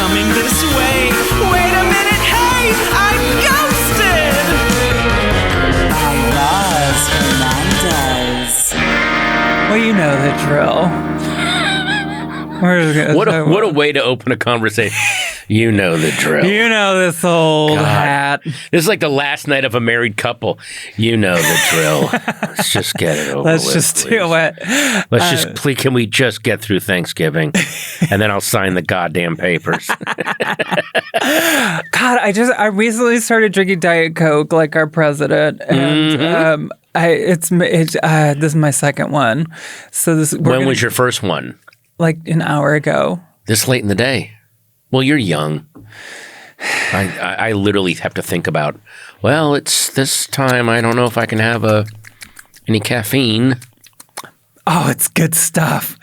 coming this way. Wait a minute, hey, I'm ghosted! By Roz Hernandez. Well, you know the drill. What a way to open a conversation. You know the drill. You know this old hat. This is like the last night of a married couple. You know the drill. Let's just get it over Let's with, just please. do it. Let's just, please, can we just get through Thanksgiving? And then I'll sign the goddamn papers. God, I recently started drinking Diet Coke like our president. And this is my second one. So When was your first one? Like an hour ago. This late in the day? Well, you're young. I literally have to think about, well, it's this time. I don't know if I can have any caffeine. Oh, it's good stuff.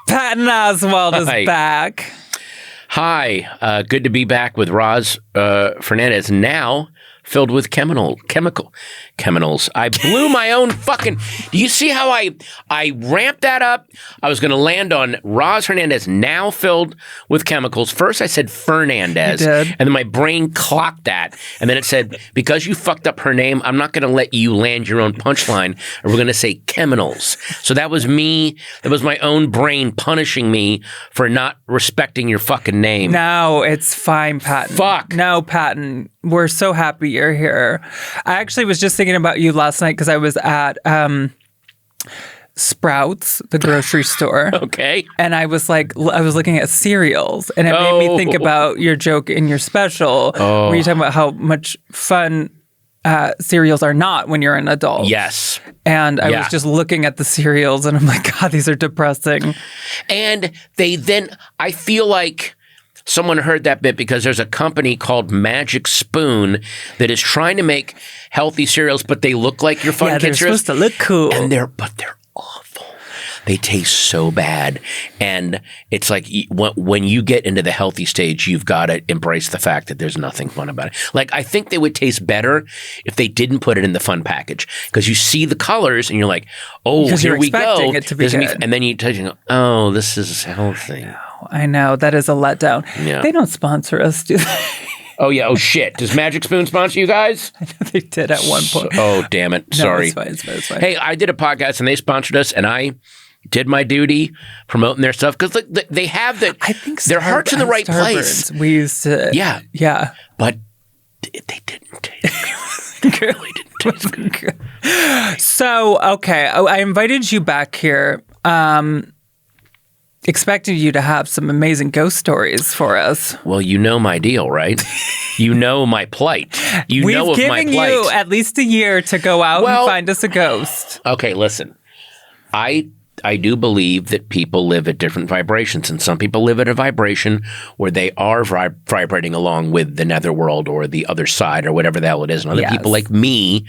Patton Oswalt is back. Hi. Good to be back with Roz Hernandez. Now filled with chemicals. I blew my own fucking... Do you see how I ramped that up? I was going to land on Roz Hernandez, now filled with chemicals. First I said Fernandez. You did. And then my brain clocked that. And then it said, because you fucked up her name, I'm not going to let you land your own punchline. Or we're going to say chemicals. So that was me. That was my own brain punishing me for not respecting your fucking name. No, it's fine, Patton. Fuck. No, Patton. We're so happy you're here. I actually was just thinking about you last night because I was at Sprouts, the grocery store. Okay. And I was looking at cereals, and it made me think about your joke in your special where you're talking about how much fun cereals are not when you're an adult. Yes. And I was just looking at the cereals, and I'm like, God, these are depressing. And I feel like someone heard that bit because there's a company called Magic Spoon that is trying to make healthy cereals, but they look like your fun kid cereals. They're supposed to look cool. And they're awful. They taste so bad. And it's like when you get into the healthy stage, you've got to embrace the fact that there's nothing fun about it. Like, I think they would taste better if they didn't put it in the fun package, because you see the colors and you're like, oh, because here we go. Expecting it to be good. And then you touch and go, oh, this is healthy. I know. That is a letdown. Yeah. They don't sponsor us, do they? Oh, yeah. Oh, shit. Does Magic Spoon sponsor you guys? I know they did at one point. Oh, damn it. Sorry. No, it's fine. Hey, I did a podcast and they sponsored us, and I did my duty promoting their stuff because they have their heart's in the right place. We used to. Yeah. But they didn't taste good. They really didn't taste good. So, okay. I invited you back here. Expected you to have some amazing ghost stories for us. Well, you know my deal, right? You know my plight. We've given you at least a year to go out and find us a ghost. Okay, listen. I do believe that people live at different vibrations, and some people live at a vibration where they are vibrating along with the netherworld or the other side or whatever the hell it is. And other people like me,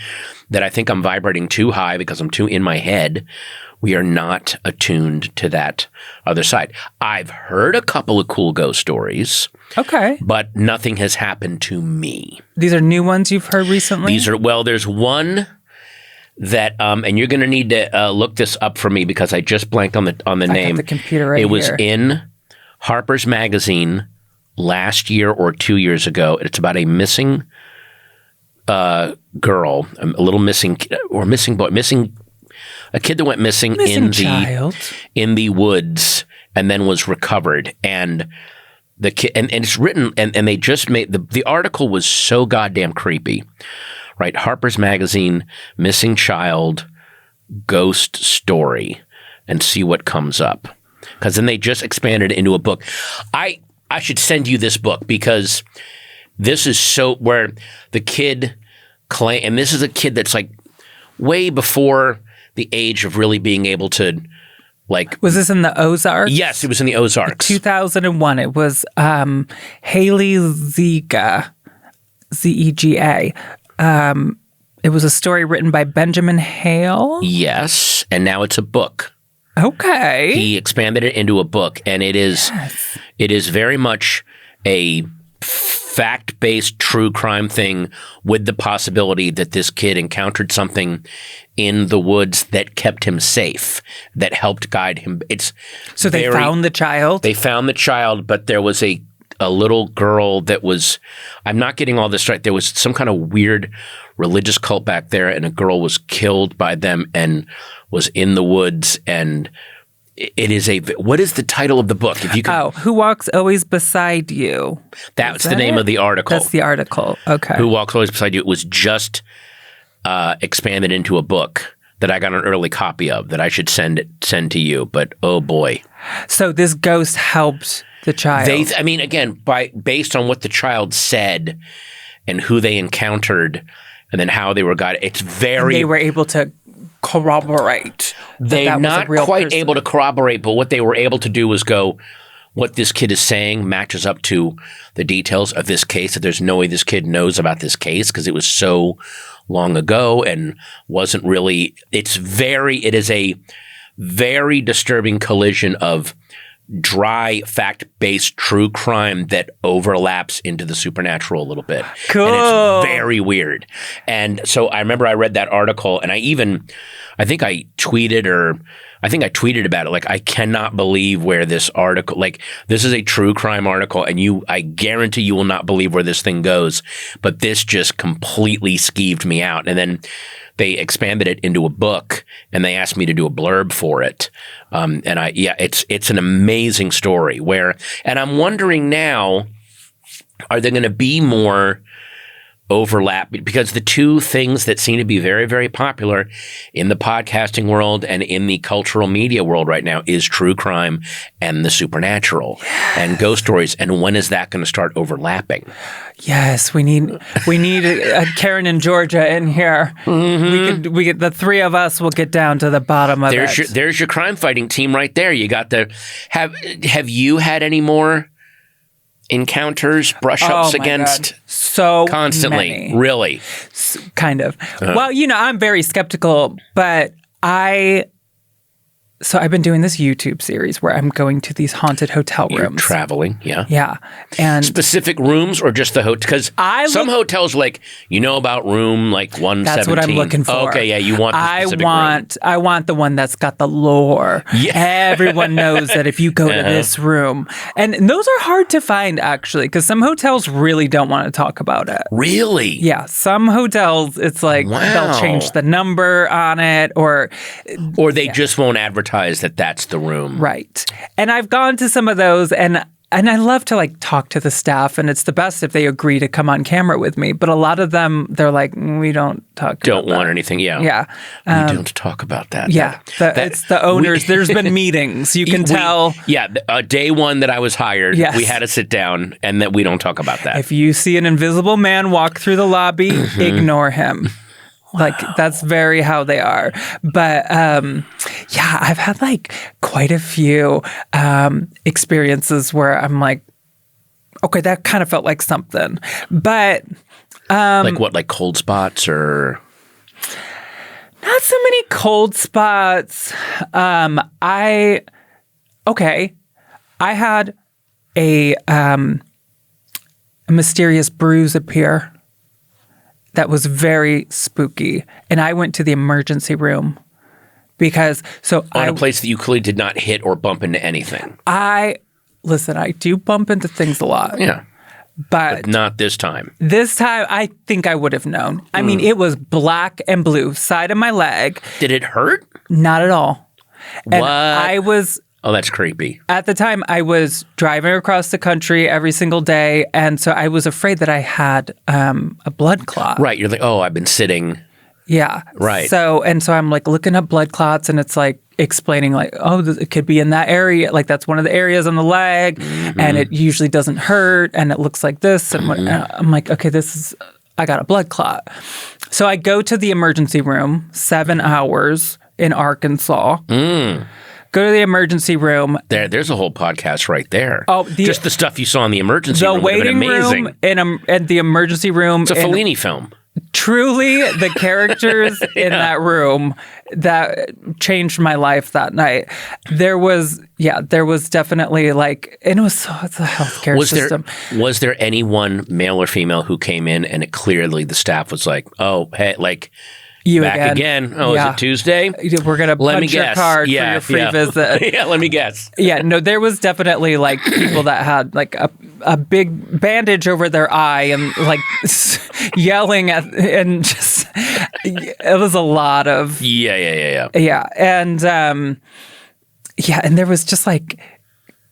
that I think I'm vibrating too high because I'm too in my head, we are not attuned to that other side. I've heard a couple of cool ghost stories. Okay. But nothing has happened to me. These are new ones you've heard recently? There's one that, and you're going to need to look this up for me because I just blanked on the name. Got the computer right here. It was in Harper's Magazine last year or 2 years ago. It's about a missing girl, a little missing boy, a kid that went missing in the woods and then was recovered. And the kid, and it's written, and they just made the article was so goddamn creepy, right? Harper's Magazine, missing child, ghost story, and see what comes up. Because then they just expanded it into a book. I should send you this book because this is so where the kid and this is a kid that's like way before the age of really being able to, like... Was this in the Ozarks? Yes, it was in the Ozarks. 2001. It was Haley Zega, Z-E-G-A. It was a story written by Benjamin Hale. Yes, and now it's a book. Okay. He expanded it into a book, and it is very much a fact-based true crime thing with the possibility that this kid encountered something in the woods that kept him safe, that helped guide him. So they found the child? They found the child, but there was a little girl that was, I'm not getting all this right, there was some kind of weird religious cult back there, and a girl was killed by them and was in the woods, and it is what is the title of the book? If you could, Who Walks Always Beside You? That's the name of the article. That's the article. Okay. Who Walks Always Beside You? It was just expanded into a book that I got an early copy of that I should send to you. But oh boy! So this ghost helped the child. Again, based on what the child said and who they encountered, and then how they were guided, it's very. And they were able to corroborate. They're not quite able to corroborate, but what they were able to do was go, what this kid is saying matches up to the details of this case, that there's no way this kid knows about this case because it was so long ago and wasn't really, it is a very disturbing collision of dry, fact-based true crime that overlaps into the supernatural a little bit. Cool. And it's very weird. And so I remember I read that article, and I think I tweeted about it. Like, I cannot believe where this article, like, this is a true crime article, and I guarantee you will not believe where this thing goes. But this just completely skeeved me out. And then they expanded it into a book, and they asked me to do a blurb for it. It's an amazing story and I'm wondering now, are there going to be more overlap? Because the two things that seem to be very, very popular in the podcasting world and in the cultural media world right now is true crime and the supernatural and ghost stories. And when is that going to start overlapping? Yes, we need a Karen and Georgia in here. Mm-hmm. We get the three of us will get down to the bottom of it. There's your crime fighting team right there. You got have you had any more encounters, brush-ups against? God. So constantly, many. Really? Kind of. Well, I'm very skeptical, but So I've been doing this YouTube series where I'm going to these haunted hotel rooms. You're traveling, yeah. Yeah. And specific rooms or just the hotel? Because some hotels, like, about room like 117. That's what I'm looking for. Okay, yeah, you want the specific room. I want the one that's got the lore. Yeah. Everyone knows that if you go to this room. And those are hard to find, actually, because some hotels really don't want to talk about it. Really? Yeah. Some hotels, it's like they'll change the number on it or they just won't advertise that that's the room. Right. And I've gone to some of those, and I love to talk to the staff, and it's the best if they agree to come on camera with me. But a lot of them, they're like, we don't talk don't want anything. Yeah. Yeah. We don't talk about that. Yeah. It's the owners. There's been meetings. You can tell. Day one that I was hired, we had to sit down, and that we don't talk about that. If you see an invisible man walk through the lobby, ignore him. Wow. That's very how they are. But I've had quite a few experiences where I'm like, okay, that kind of felt like something. But like what, like cold spots or? Not so many cold spots. I had a mysterious bruise appear. That was very spooky. And I went to the emergency room because on a place that you clearly did not hit or bump into anything. I do bump into things a lot. Yeah. But not this time. This time, I think I would have known. I mean, it was black and blue, side of my leg. Did it hurt? Not at all. What? And oh, that's creepy. At the time, I was driving across the country every single day, and so I was afraid that I had a blood clot. Right. You're like, oh, I've been sitting. Yeah. Right. So I'm looking up blood clots, and it's explaining it could be in that area. That's one of the areas on the leg, and it usually doesn't hurt, and it looks like this. And I'm like, okay, I got a blood clot. So I go to the emergency room, 7 hours in Arkansas. Go to the emergency room. There's a whole podcast right there. Oh, just the stuff you saw in the emergency room. The waiting room and the emergency room. It's a Fellini film. truly the characters in that room that changed my life that night. There was definitely like, and it's a healthcare system. Was there anyone, male or female, who came in and it clearly the staff was like, oh, hey, like, you back again? Oh, is it Tuesday? We're going to punch your card for your free visit. Yeah, let me guess. Yeah, no, there was definitely like people that had like a big bandage over their eye and like yelling at, and just, it was a lot of. Yeah. Yeah. And, and there was just like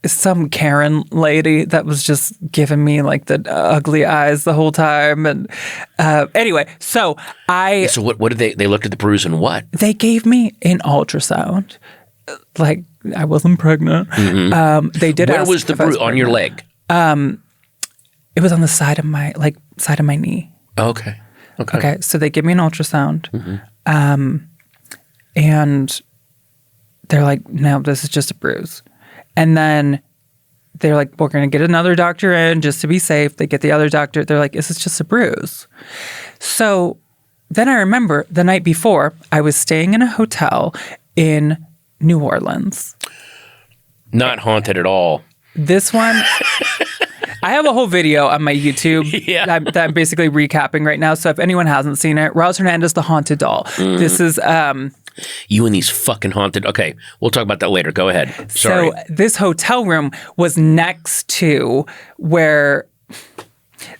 some Karen lady that was just giving me like the ugly eyes the whole time. And anyway, so what did they looked at the bruise and what? They gave me an ultrasound. Like I wasn't pregnant. Mm-hmm. They did. Where was the bruise? On your leg? It was on the side of my knee. Okay. So they give me an ultrasound. Mm-hmm. And they're like, no, this is just a bruise. And then they're like, we're going to get another doctor in just to be safe. They get the other doctor. They're like, this is just a bruise. So then I remember the night before, I was staying in a hotel in New Orleans. Not haunted at all. This one, I have a whole video on my YouTube that I'm basically recapping right now. So if anyone hasn't seen it, Roz Hernandez, The Haunted Doll. Mm. This is... you and these fucking haunted... Okay, we'll talk about that later. Go ahead. Sorry. So this hotel room was next to where...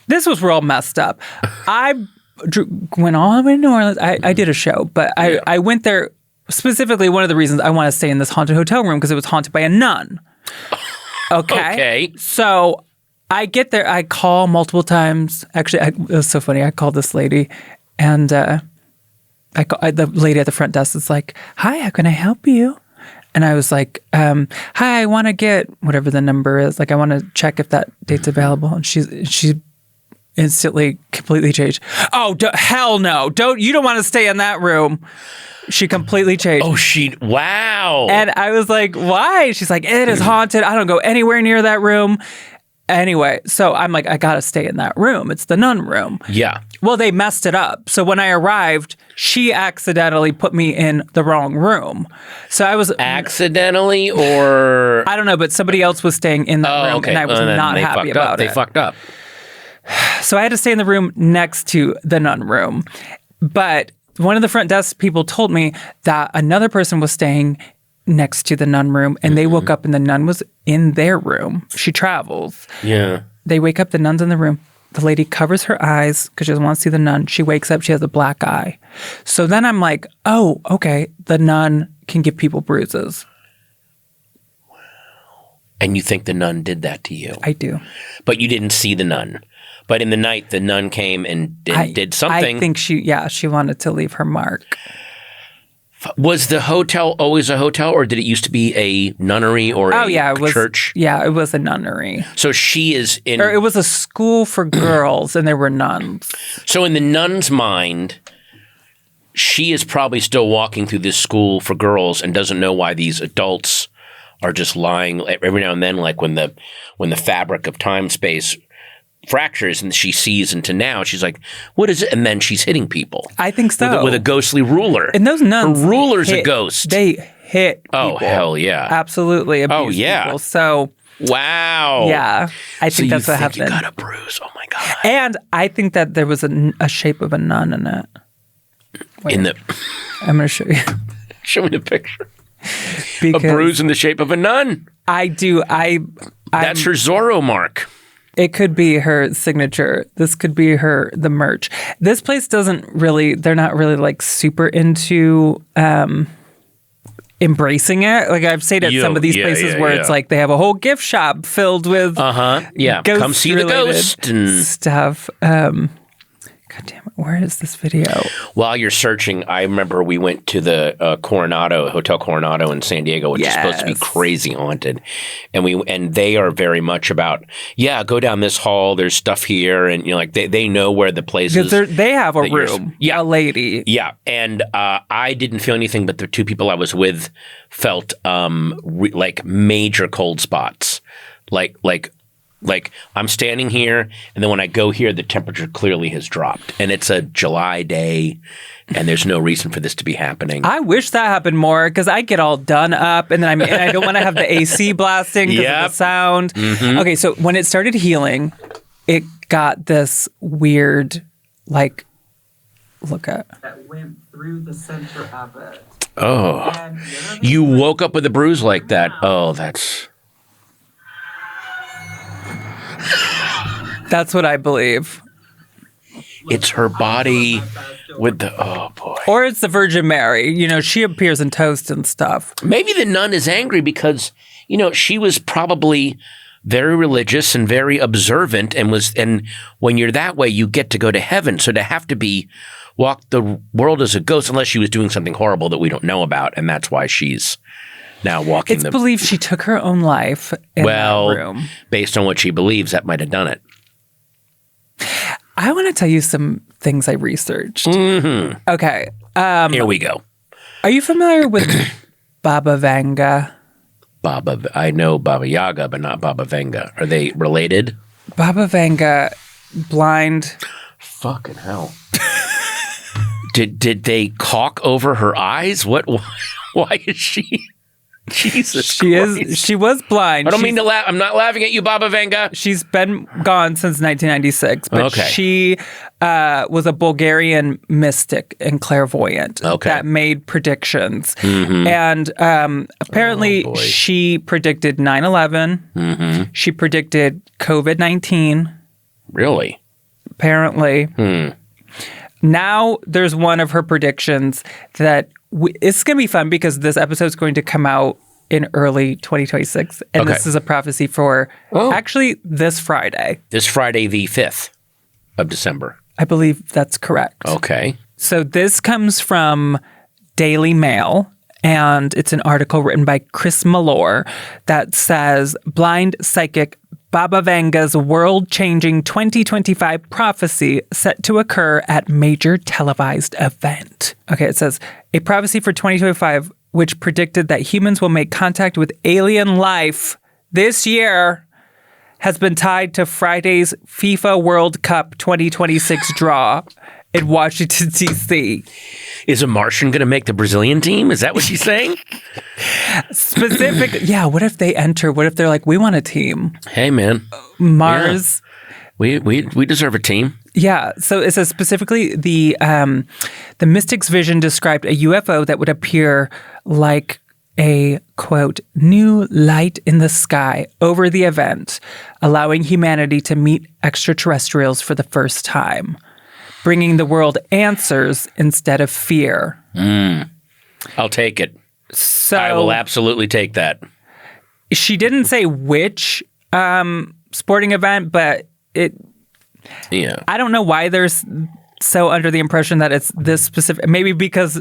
This was real messed up. I went all the way to New Orleans. I did a show, but I went there... Specifically, one of the reasons I want to stay in this haunted hotel room because it was haunted by a nun. Okay. So I get there. I call multiple times. Actually, it was so funny. I called this lady, and the lady at the front desk is like, "Hi, how can I help you?" And I was like, "Hi, I want to get whatever the number is. Like, I want to check if that date's available." And she instantly completely changed. Oh, hell no! You don't want to stay in that room. She completely changed. Oh, wow. And I was like, why? She's like, it is haunted. I don't go anywhere near that room. Anyway, so I'm like, I got to stay in that room. It's the nun room. Yeah. Well, they messed it up. So when I arrived, she accidentally put me in the wrong room. So I was... Accidentally or... I don't know, but somebody else was staying in that room, and I was not happy about it. They fucked up. So I had to stay in the room next to the nun room. But... one of the front desk people told me that another person was staying next to the nun room, and they woke up and the nun was in their room. She travels. Yeah. They wake up, the nun's in the room. The lady covers her eyes because she doesn't want to see the nun. She wakes up, she has a black eye. So then I'm like, oh, okay, the nun can give people bruises. Wow. And you think the nun did that to you? I do. But you didn't see the nun. But in the night, the nun came and did something. I think she wanted to leave her mark. Was the hotel always a hotel, or did it used to be a nunnery or church? Yeah, it was a nunnery. So she is in... Or it was a school for girls, and there were nuns. So in the nun's mind, she is probably still walking through this school for girls and doesn't know why these adults are just lying every now and then, like when the fabric of time-space... fractures and she sees into now. She's like, what is it? And then she's hitting people. I think so. With a ghostly ruler. And those nuns. Her ruler's a ghost. They hit people. Oh, hell yeah. Absolutely abuse people. So. Wow. Yeah. I think that's what happened. You got a bruise. Oh my God. And I think that there was a shape of a nun in it. Wait, I'm going to show you. Show me the picture. A bruise in the shape of a nun. I do. That's her Zorro mark. It could be her signature. This could be the merch. This place they're not really like super into embracing it. Like I've stayed at some of these places where it's like they have a whole gift shop filled with come see the ghost and stuff. God damn it, where is this video? While you're searching, I remember we went to the Hotel Coronado in San Diego, which is supposed to be crazy haunted. And they are very much about, go down this hall, there's stuff here, and they know where the place is. They have a room, a lady. Yeah, and I didn't feel anything, but the two people I was with felt like major cold spots. Like Like I'm standing here, and then when I go here, the temperature clearly has dropped, and it's a July day, and there's no reason for this to be happening. I wish that happened more because I get all done up, and then I don't want to have the AC blasting because of the sound. Mm-hmm. Okay, so when it started healing, it got this weird, like, look at that went through the center of it. Oh, you woke up with a bruise like that. Oh, that's what I believe. It's her body with the, oh boy. Or it's the Virgin Mary. You know, she appears in toast and stuff. Maybe the nun is angry because, you know, she was probably very religious and very observant and when you're that way, you get to go to heaven. So to have to walk the world as a ghost, unless she was doing something horrible that we don't know about, and that's why she's now walking. It's believed she took her own life in that room. Based on what she believes, that might have done it. I want to tell you some things I researched. Mm-hmm. Okay. Here we go. Are you familiar with Baba Vanga? I know Baba Yaga, but not Baba Vanga. Are they related? Baba Vanga, blind. Fucking hell. Did they caulk over her eyes? What? Why is she? Jesus Christ. She was blind. I don't mean to laugh. I'm not laughing at you, Baba Vanga. She's been gone since 1996, but Okay. she was a Bulgarian mystic and clairvoyant that made predictions. Mm-hmm. And apparently she predicted 9/11. Mm-hmm. She predicted COVID-19. Really? Apparently. Now there's one of her predictions that it's going to be fun because this episode is going to come out in early 2026. And this is a prophecy for actually this Friday. This Friday, the 5th of December. I believe that's correct. Okay. So this comes from Daily Mail, and it's an article written by Chris Malore that says, blind psychic Baba Vanga's world-changing 2025 prophecy set to occur at major televised event. Okay, it says, a prophecy for 2025 which predicted that humans will make contact with alien life this year has been tied to Friday's FIFA World Cup 2026 draw in Washington, D.C. Is a Martian going to make the Brazilian team? Is that what she's saying? Yeah, what if they enter? What if they're like, we want a team? Hey, man. Mars. Yeah. We deserve a team. Yeah. So it says specifically the mystic's vision described a UFO that would appear like a, quote, new light in the sky over the event, allowing humanity to meet extraterrestrials for the first time, bringing the world answers instead of fear. I'll take it. So I will absolutely take that. She didn't say which sporting event, but I don't know why they're so under the impression that it's this specific. Maybe because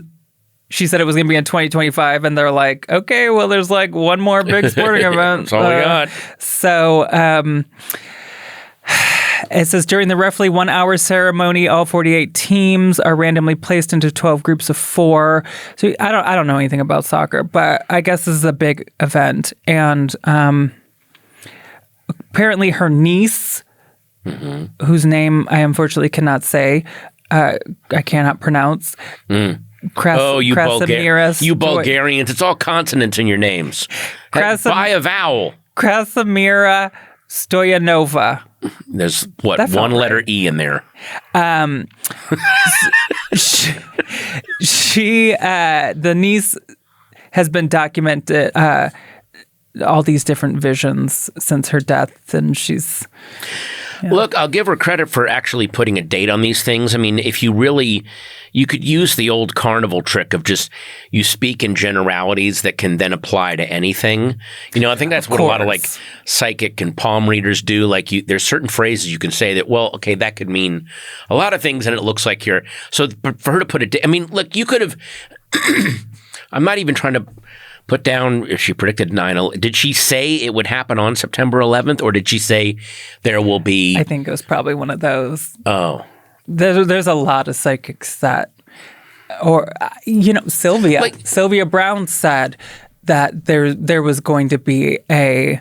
she said it was going to be in 2025, and they're like, okay, well, there's like one more big sporting event. That's all we got. So it says during the roughly 1 hour ceremony, all 48 teams are randomly placed into 12 groups of 4. So I don't know anything about soccer, but I guess this is a big event. And apparently her niece, whose name I unfortunately cannot say, I cannot pronounce. You Bulgarians. It's all consonants in your names. Buy a vowel. Krasimira Stoyanova. There's one letter E in there. She the niece has been documented all these different visions since her death, and she's. Yeah. Look, I'll give her credit for actually putting a date on these things. I mean, if you could use the old carnival trick of just you speak in generalities that can then apply to anything. You know, I think that's what a lot of like psychic and palm readers do. Like there's certain phrases you can say that, well, okay, that could mean a lot of things, and it looks like you're. So for her to put I mean, look, you could have. I'm not even trying to put down if she predicted 9/11. Did she say it would happen on September 11th, or did she say there will be? I think it was probably one of those. Oh, there's a lot of psychics that, or Sylvia Brown said that there was going to be a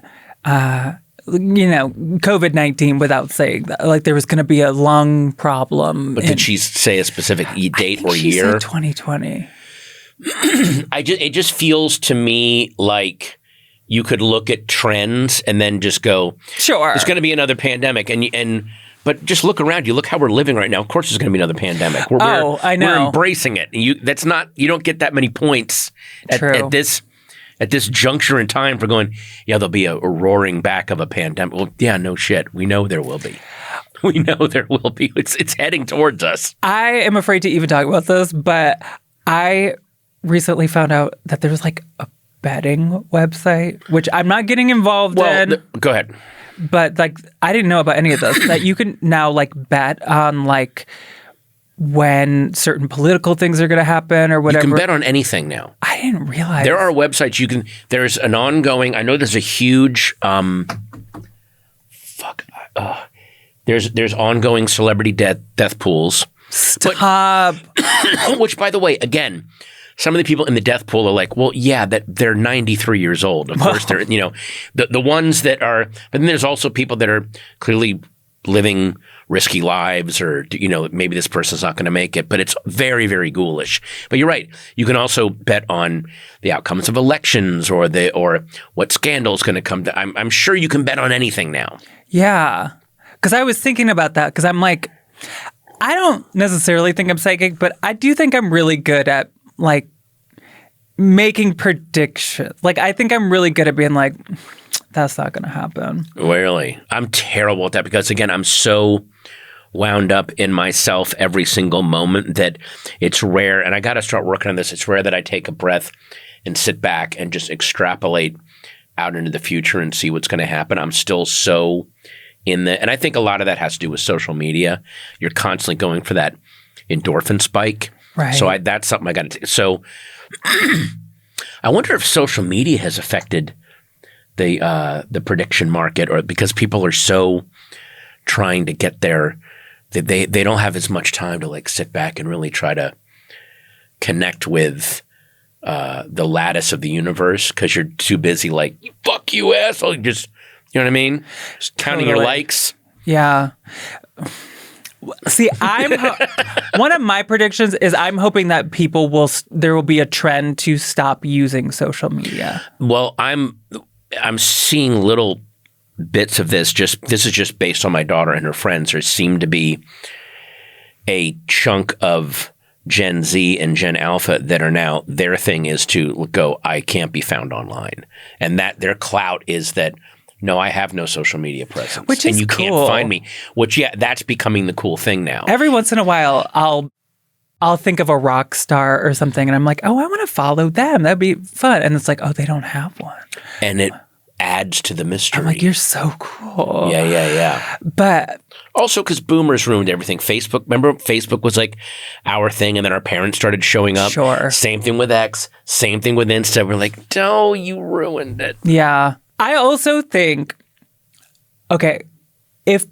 COVID-19 without saying that. Like there was going to be a lung problem. But did she say a specific date or she year? Said 2020. It just feels to me like you could look at trends and then just go, sure, there's going to be another pandemic, but just look around. You look how we're living right now. Of course, there's going to be another pandemic. I know. We're embracing it. And you don't get that many points at this juncture in time for going, yeah, there'll be a roaring back of a pandemic. Well, yeah, no shit. We know there will be. We know there will be. It's heading towards us. I am afraid to even talk about this, but I recently found out that there's like a betting website, which I'm not getting involved in. Go ahead. But like, I didn't know about any of this. That you can now like bet on like when certain political things are going to happen or whatever. You can bet on anything now. I didn't realize. There are websites you can. There's an ongoing. I know there's a huge. There's ongoing celebrity death pools. Stop. Which, by the way, again, some of the people in the death pool are like, well, yeah, that they're 93 years old. Of course, they're the ones that are. But then there's also people that are clearly living risky lives, or maybe this person's not going to make it. But it's very, very ghoulish. But you're right. You can also bet on the outcomes of elections or what scandal is going to come. I'm sure you can bet on anything now. Yeah, because I was thinking about that because I'm like, I don't necessarily think I'm psychic, but I do think I'm really good at like making predictions. Like I think I'm really good at being like, that's not going to happen. Really? I'm terrible at that because, again, I'm so wound up in myself every single moment that it's rare, and I got to start working on this. It's rare that I take a breath and sit back and just extrapolate out into the future and see what's going to happen. I'm still so in and I think a lot of that has to do with social media. You're constantly going for that endorphin spike. Right. So that's something I got to take. So I wonder if social media has affected the prediction market, or because people are so trying to get there that they don't have as much time to like sit back and really try to connect with the lattice of the universe because you're too busy like, fuck you asshole, just, you know what I mean? Just counting your likes. Yeah. See, one of my predictions is I'm hoping that there will be a trend to stop using social media. Well, I'm seeing little bits of this. This is just based on my daughter and her friends. There seem to be a chunk of Gen Z and Gen Alpha that are now, their thing is to go, I can't be found online. And that their clout is that, no, I have no social media presence. Which is and you cool. can't find me. Which, yeah, that's becoming the cool thing now. Every once in a while, I'll think of a rock star or something, and I'm like, oh, I want to follow them. That'd be fun. And it's like, oh, they don't have one. And it adds to the mystery. I'm like, you're so cool. Yeah. But also because boomers ruined everything. Remember Facebook was like our thing, and then our parents started showing up. Sure. Same thing with X. Same thing with Insta. We're like, no, you ruined it. Yeah. I also think, okay, if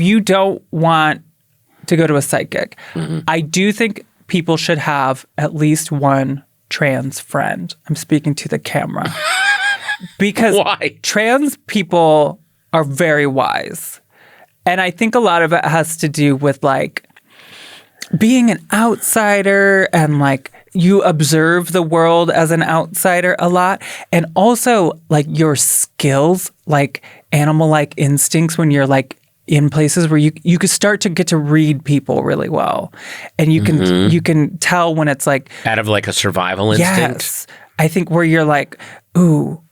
you don't want to go to a psychic, I do think people should have at least one trans friend. I'm speaking to the camera. Because why? Trans people are very wise. And I think a lot of it has to do with like being an outsider and like you observe the world as an outsider a lot. And also like your skills, like animal-like instincts when you're like in places where you could start to get to read people really well. And you can tell when it's like out of like a survival instinct. Yes. I think where you're like, ooh,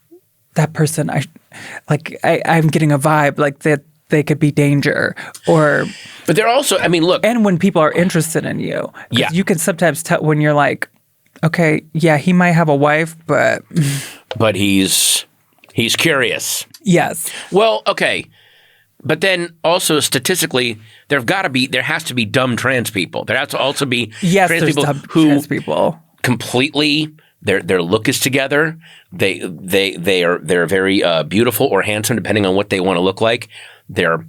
that person, I'm getting a vibe like that they could be danger. But they're also, I mean, look. And when people are interested in you. Yeah. You can sometimes tell when you're like, okay, yeah, he might have a wife, but. But he's curious. Yes. Well, okay. But then also statistically, there has to be dumb trans people. There has to also be trans people trans people completely. Their look is together. They're very beautiful or handsome, depending on what they want to look like. They're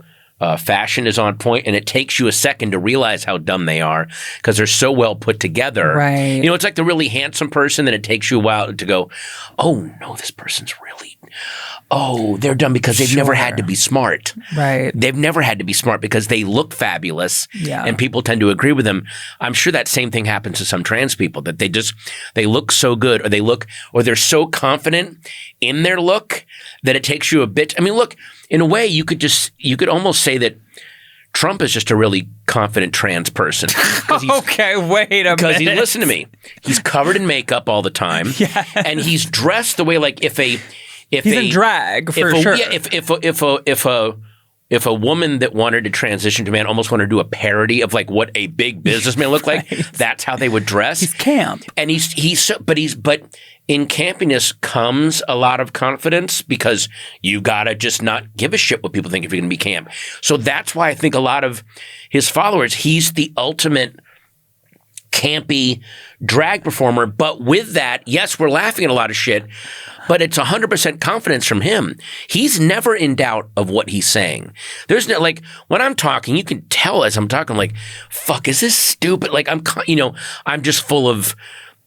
fashion is on point, and it takes you a second to realize how dumb they are because they're so well put together. Right. You know, it's like the really handsome person that it takes you a while to go, oh, no, this person's really, they're dumb because they've never had to be smart. Right. They've never had to be smart because they look fabulous, and people tend to agree with them. I'm sure that same thing happens to some trans people, that they look so good, or they're so confident in their look that it takes you a bit. I mean, look, in a way, you could almost say that Trump is just a really confident trans person. Okay, wait a minute. Because listen to me, he's covered in makeup all the time, and he's dressed the way if he's in drag for sure. Yeah, if a woman that wanted to transition to man almost wanted to do a parody of like what a big businessman looked like, that's how they would dress. He's camp, and but in campiness comes a lot of confidence because you gotta just not give a shit what people think if you're gonna be camp. So that's why I think a lot of his followers, he's the ultimate campy drag performer. But with that, yes, we're laughing at a lot of shit, but it's 100% confidence from him. He's never in doubt of what he's saying. There's no, like, when I'm talking, you can tell as I'm talking, like, fuck, is this stupid? Like, I'm just full of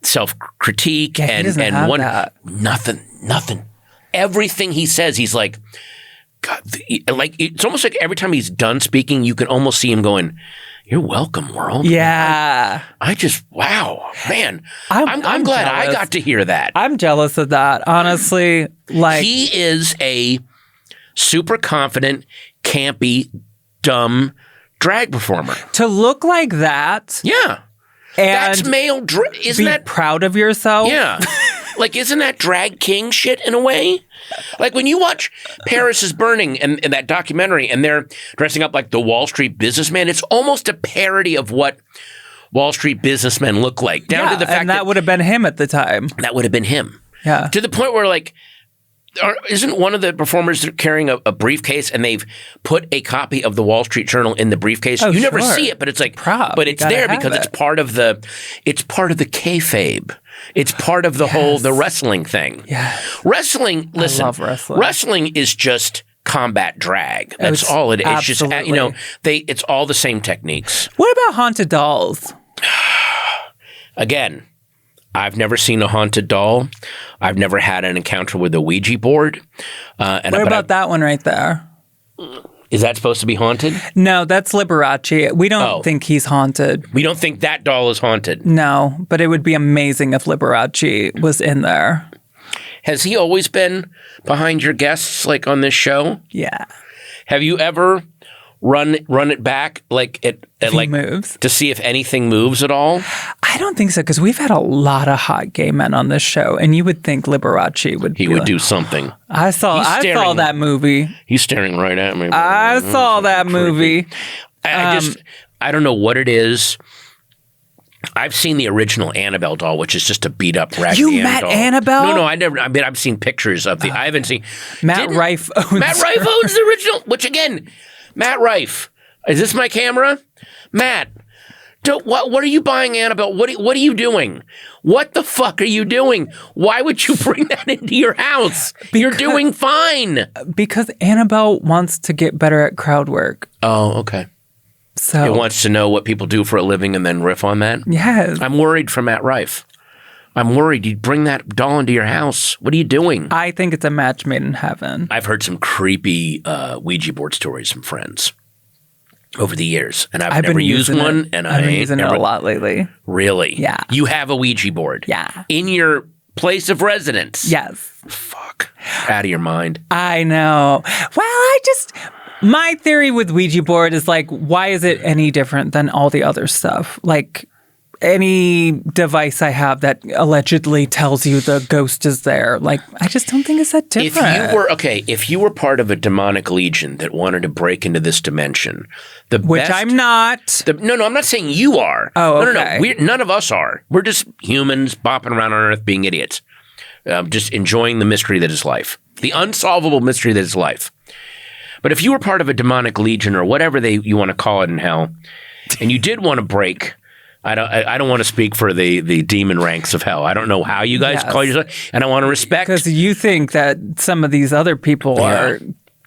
self-critique and one, nothing. Everything he says, he's like, God, like, it's almost like every time he's done speaking, you can almost see him going, you're welcome, world. Yeah. Wow, man. I'm glad I got to hear that. I'm jealous of that, honestly. Like, he is a super confident, campy, dumb drag performer. To look like that. Yeah. And that's male isn't that proud of yourself? Yeah. Like, isn't that drag king shit in a way? Like, when you watch Paris is Burning and that documentary and they're dressing up like the Wall Street businessman, it's almost a parody of what Wall Street businessmen look like. Down to the fact that would have been him at the time. That would have been him. Yeah. To the point where, like, isn't one of the performers carrying a briefcase and they've put a copy of the Wall Street Journal in the briefcase? You never see it, but it's like, but it's there because it's part of the kayfabe. It's part of the whole, the wrestling thing. Yeah. Wrestling, listen, I love wrestling. Wrestling is just combat drag. That's all it is. It's just, it's all the same techniques. What about haunted dolls? Again, I've never seen a haunted doll. I've never had an encounter with a Ouija board. What about that one right there? Is that supposed to be haunted? No, that's Liberace. We don't think he's haunted. We don't think that doll is haunted? No, but it would be amazing if Liberace was in there. Has he always been behind your guests, like on this show? Yeah. Have you ever run it back moves to see if anything moves at all? I don't think so, because we've had a lot of hot gay men on this show, and you would think Liberace would. He would do something. I saw that movie. He's staring right at me. I saw that movie. I don't know what it is. I've seen the original Annabelle doll, which is just a beat up Raggedy Ann doll. You met Annabelle? No, I never. I mean, I've seen pictures of the. I haven't seen. Matt Rife owns the original. Which again, Matt Rife. Is this my camera, Matt? What are you buying, Annabelle? What are you doing? What the fuck are you doing? Why would you bring that into your house? You're doing fine. Because Annabelle wants to get better at crowd work. Oh, okay. So it wants to know what people do for a living and then riff on that? Yes. I'm worried for Matt Rife. I'm worried. You bring that doll into your house. What are you doing? I think it's a match made in heaven. I've heard some creepy Ouija board stories from friends over the years, and I've never used one. And I've been using it a lot lately. Really? Yeah. You have a Ouija board? Yeah. In your place of residence? Yes. Fuck. Out of your mind. I know. Well, my theory with Ouija board is like, why is it any different than all the other stuff? Like, any device I have that allegedly tells you the ghost is there, like, I just don't think it's that different. If you were part of a demonic legion that wanted to break into this dimension, I'm not. No, I'm not saying you are. Oh, okay. No. None of us are. We're just humans bopping around on Earth being idiots, just enjoying the mystery that is life, the unsolvable mystery that is life. But if you were part of a demonic legion or whatever you want to call it in hell, and you did want to break, I don't want to speak for the demon ranks of hell. I don't know how you guys call yourself, and I want to respect. Because you think that some of these other people are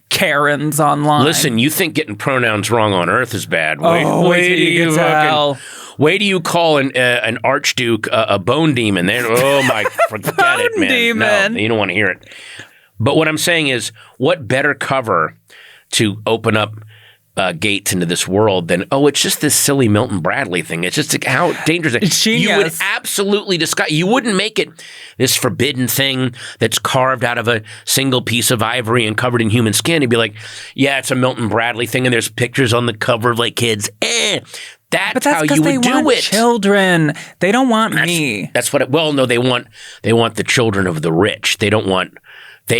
Karens online. Listen, you think getting pronouns wrong on Earth is bad? wait till you get to hell. Wait till you call an archduke a bone demon. Forget it, man. Demon. No, you don't want to hear it. But what I'm saying is, what better cover to open up gates into this world than, it's just this silly Milton Bradley thing. It's just how dangerous it is. It's genius. You would absolutely disguise. You wouldn't make it this forbidden thing that's carved out of a single piece of ivory and covered in human skin. You'd be like, yeah, it's a Milton Bradley thing, and there's pictures on the cover of like kids. That's how you would do it. Children, they don't want me. That's what. They want the children of the rich. They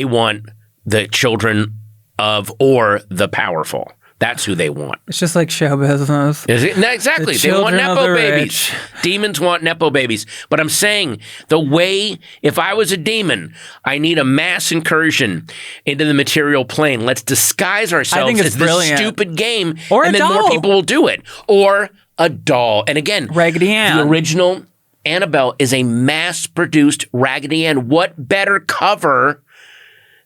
want the children of or the powerful. That's who they want. It's just like show business. No, exactly. They want Nepo babies. Demons want Nepo babies. But I'm saying if I was a demon, I need a mass incursion into the material plane. Let's disguise ourselves as this stupid game. Or and a then doll. more people will do it. Or a doll. And again, Raggedy Ann. The original Annabelle is a mass-produced Raggedy Ann. What better cover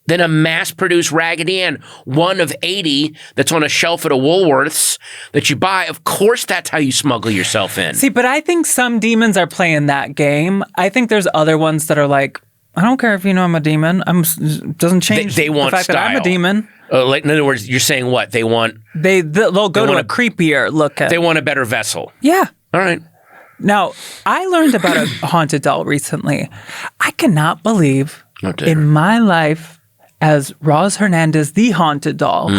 than a mass-produced Raggedy Ann, one of 80 that's on a shelf at a Woolworths that you buy? Of course that's how you smuggle yourself in. See, but I think some demons are playing that game. I think there's other ones that are like, I don't care if you know I'm a demon. Doesn't change they want the fact style. that I'm a demon. In other words, you're saying what? They'll go to a creepier look at. They want a better vessel. Yeah. All right. Now, I learned about a haunted doll recently. I cannot believe in my life as Roz Hernandez, the haunted doll,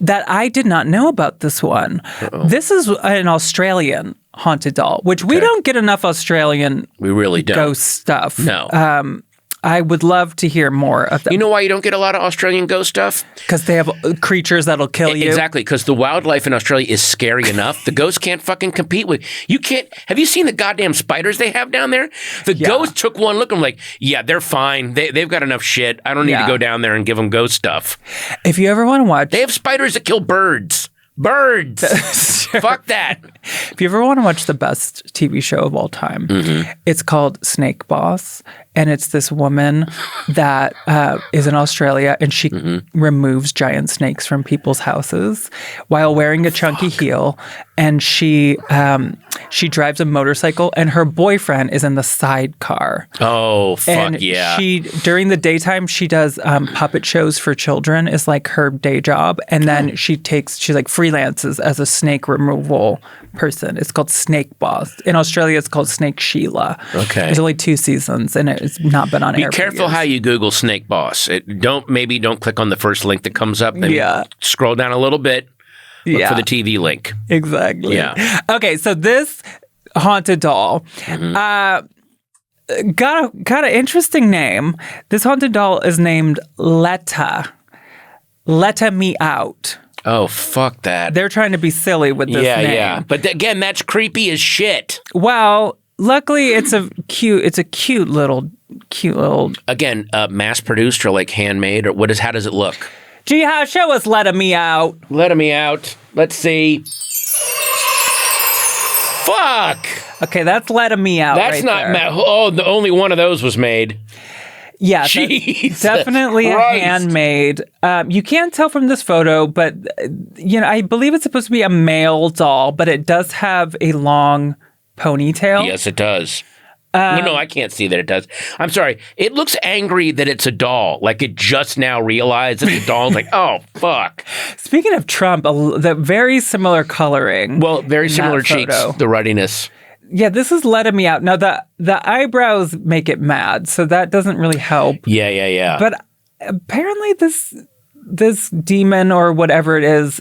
that I did not know about this one. Uh-oh. This is an Australian haunted doll, which we don't get enough Australian we really don't. Ghost stuff. No. I would love to hear more of that. You know why you don't get a lot of Australian ghost stuff? Because they have creatures that'll kill you. Exactly, because the wildlife in Australia is scary enough. The ghosts can't fucking compete with. You can't. Have you seen the goddamn spiders they have down there? The ghost took one look. I'm like, yeah, they're fine. They've got enough shit. I don't need to go down there and give them ghost stuff. If you ever want to watch, they have spiders that kill birds. Sure. Fuck that. If you ever want to watch the best TV show of all time, it's called Snake Boss. And it's this woman that is in Australia, and she removes giant snakes from people's houses while wearing a chunky heel. And she drives a motorcycle, and her boyfriend is in the sidecar. Oh, fuck and yeah. During the daytime, she does puppet shows for children, is like her day job. And then she like freelances as a snake removal person. It's called Snake Boss. In Australia, it's called Snake Sheila. Okay. There's only 2 seasons, and it's not been on air. Be careful how you Google Snake Boss. Don't click on the first link that comes up. And scroll down a little bit. Look for the TV link. Exactly. Yeah. Okay, so this haunted doll got an interesting name. This haunted doll is named Letta. Letta Me Out. Oh, fuck that. They're trying to be silly with this name. Yeah. But again, that's creepy as shit. Well, luckily it's a cute little. Again, mass produced or like handmade, or how does it look? Jiha, show us Letta Me Out. Letta Me Out. Let's see. Fuck. Okay, that's Letta Me Out. That's right not only one of those was made. Yeah, definitely Christ. handmade. You can't tell from this photo, but I believe it's supposed to be a male doll, but it does have a long ponytail. Yes, it does. No, I can't see that it does. I'm sorry. It looks angry that it's a doll. Like it just now realized it's a doll. It's like, oh, fuck. Speaking of Trump, the very similar coloring. Well, very similar cheeks, the ruddiness. Yeah, this is Letting Me Out. Now, the eyebrows make it mad, so that doesn't really help. Yeah. But apparently this demon or whatever it is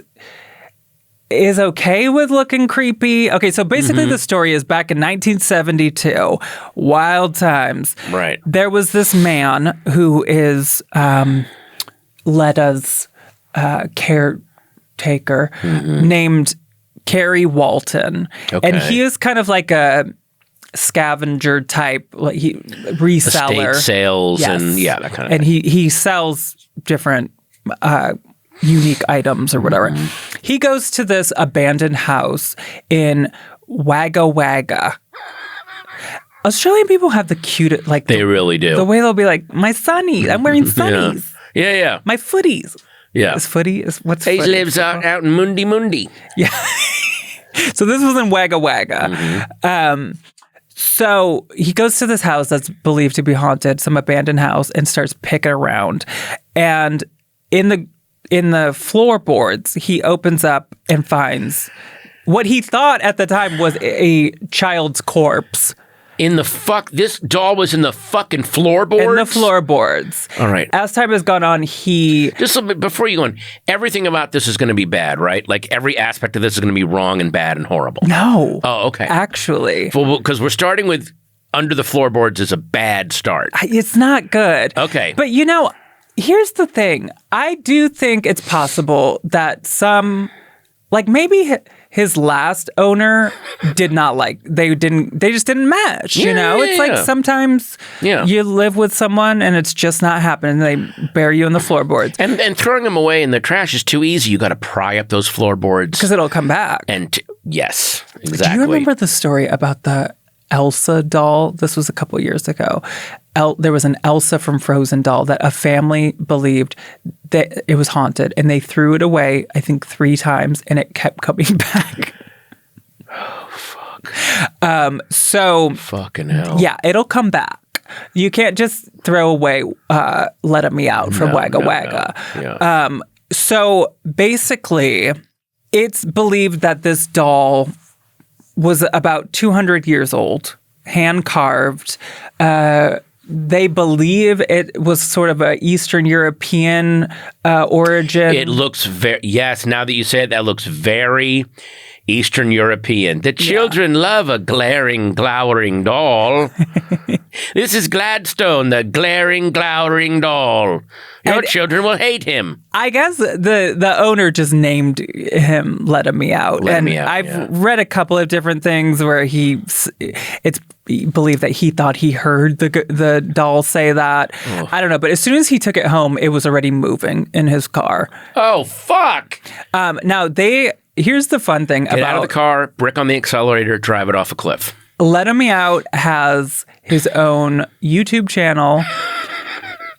okay with looking creepy. Okay, so basically the story is back in 1972, wild times. Right. There was this man who is Letta's caretaker named Kerry Walton. Okay. And he is kind of like a scavenger type, like reseller. Estate sales and that kind of thing. And he sells different unique items or whatever. He goes to this abandoned house in Wagga Wagga. Australian people have the cutest, like they really do. The way they'll be like, my sunnies, I'm wearing sunnies. Yeah. My footies. Yeah. Is footy? What's He footy? lives out in Mundi Mundi. Yeah. So this was in Wagga Wagga. So he goes to this house that's believed to be haunted, some abandoned house, and starts picking around. And in the floorboards, he opens up and finds what he thought at the time was a child's corpse. This doll was in the fucking floorboards? In the floorboards. All right. As time has gone on, Just a bit before you go on, everything about this is going to be bad, right? Like every aspect of this is going to be wrong and bad and horrible. No. Oh, okay. Actually. Well, because we're starting with under the floorboards is a bad start. It's not good. Okay. But here's the thing. I do think it's possible that maybe his last owner did not they just didn't match, It's like sometimes you live with someone and it's just not happening. They bury you in the floorboards. And throwing them away in the trash is too easy. You got to pry up those floorboards. Because it'll come back. Yes, exactly. Do you remember the story about the Elsa doll? This was a couple years ago. There was an Elsa from Frozen doll that a family believed that it was haunted, and they threw it away, I think 3 times, and it kept coming back. Oh, fuck. So fucking hell. Yeah, it'll come back. You can't just throw away Let Me Out from Wagga Wagga. No. Yeah. So basically, it's believed that this doll was about 200 years old, hand-carved. They believe it was sort of a Eastern European origin. It looks yes, now that you say it, that looks very Eastern European. The children love a glaring, glowering doll. This is Gladstone, the glaring, glowering doll. Your children will hate him. I guess the owner just named him Let Me Out. I've read a couple of different things where it's believed that he thought he heard the doll say that. Oh. I don't know, but as soon as he took it home, it was already moving in his car. Oh, fuck. Now, here's the fun thing about... Get out of the car, brick on the accelerator, drive it off a cliff. Let Me Out has his own YouTube channel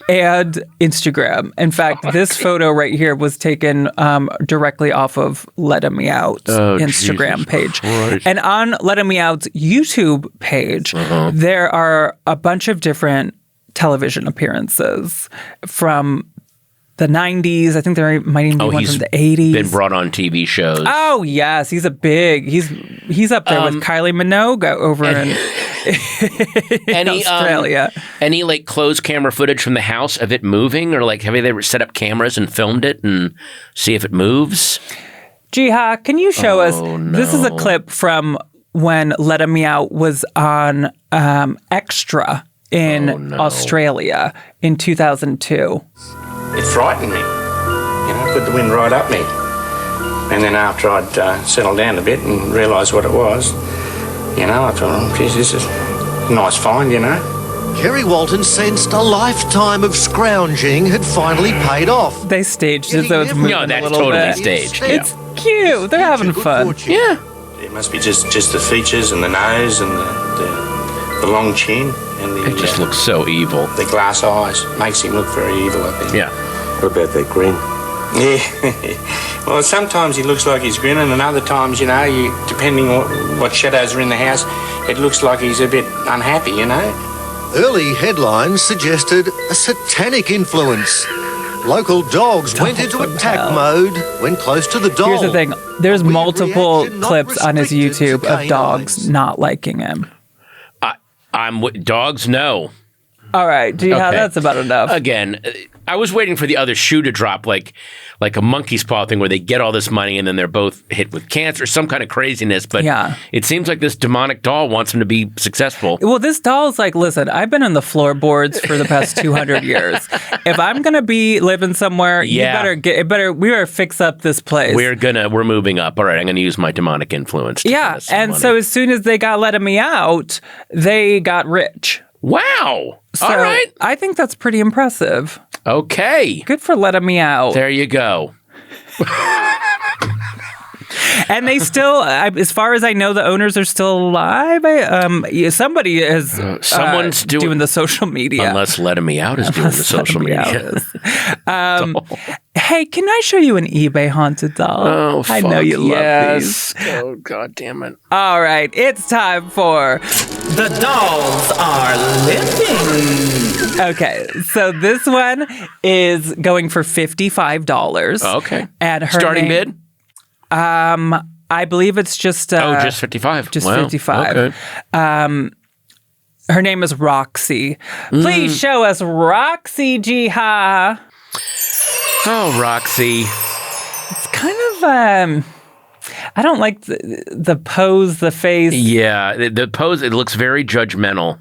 and Instagram. In fact, this photo right here was taken directly off of Let Me Out Instagram page. Christ. And on Let Me Out's YouTube page, there are a bunch of different television appearances from the 90s. I think there might even be one from the 80s. Been brought on TV shows. Oh, yes. He's up there with Kylie Minogue over in Australia. Any closed camera footage from the house of it moving? Or have they ever set up cameras and filmed it and see if it moves? Jiha, can you show us? No. This is a clip from when Let Me Out was on Extra in Australia in 2002. It frightened me, put the wind right up me. And then after I'd settled down a bit and realised what it was, I thought, oh, geez, this is a nice find, Kerry Walton sensed a lifetime of scrounging had finally paid off. They staged it, so it's moving no, that's a little totally bit. Staged. It's cute. They're having fun. Yeah. It must be just the features and the nose and the long chin. And it just looks so evil. The glass eyes makes him look very evil, I think. Yeah. What about that grin? Yeah. Well, sometimes he looks like he's grinning, and other times, depending on what shadows are in the house, it looks like he's a bit unhappy, Early headlines suggested a satanic influence. Local dogs went into attack mode when close to the doll. Here's the thing. There's multiple clips on his YouTube of dogs not liking him. Dogs, no. All right, that's about enough. Again, I was waiting for the other shoe to drop, like a monkey's paw thing where they get all this money and then they're both hit with cancer, some kind of craziness. But it seems like this demonic doll wants them to be successful. Well, this doll's like, listen, I've been on the floorboards for the past 200 years. If I'm gonna be living somewhere, we better fix up this place. We're moving up. All right, I'm gonna use my demonic influence. So as soon as they got Let Me Out, they got rich. Wow. So all right. I think that's pretty impressive. Okay. Good for Let Me Out. There you go. And they still, as far as I know, the owners are still alive. Somebody is someone's doing the social media. Unless Letting Me Out is doing the social media. Hey, can I show you an eBay haunted doll? Oh, fuck, I know you love these. Oh, God damn it. All right, it's time for The dolls are living. Okay, so this one is going for $55. Okay. And her starting bid? I believe it's just just 55. Just Wow. 55. Okay. Her name is Roxy. Please show us Roxy, Jiha. Oh, Roxy. It's kind of I don't like the pose, the face. Yeah, the pose, it looks very judgmental.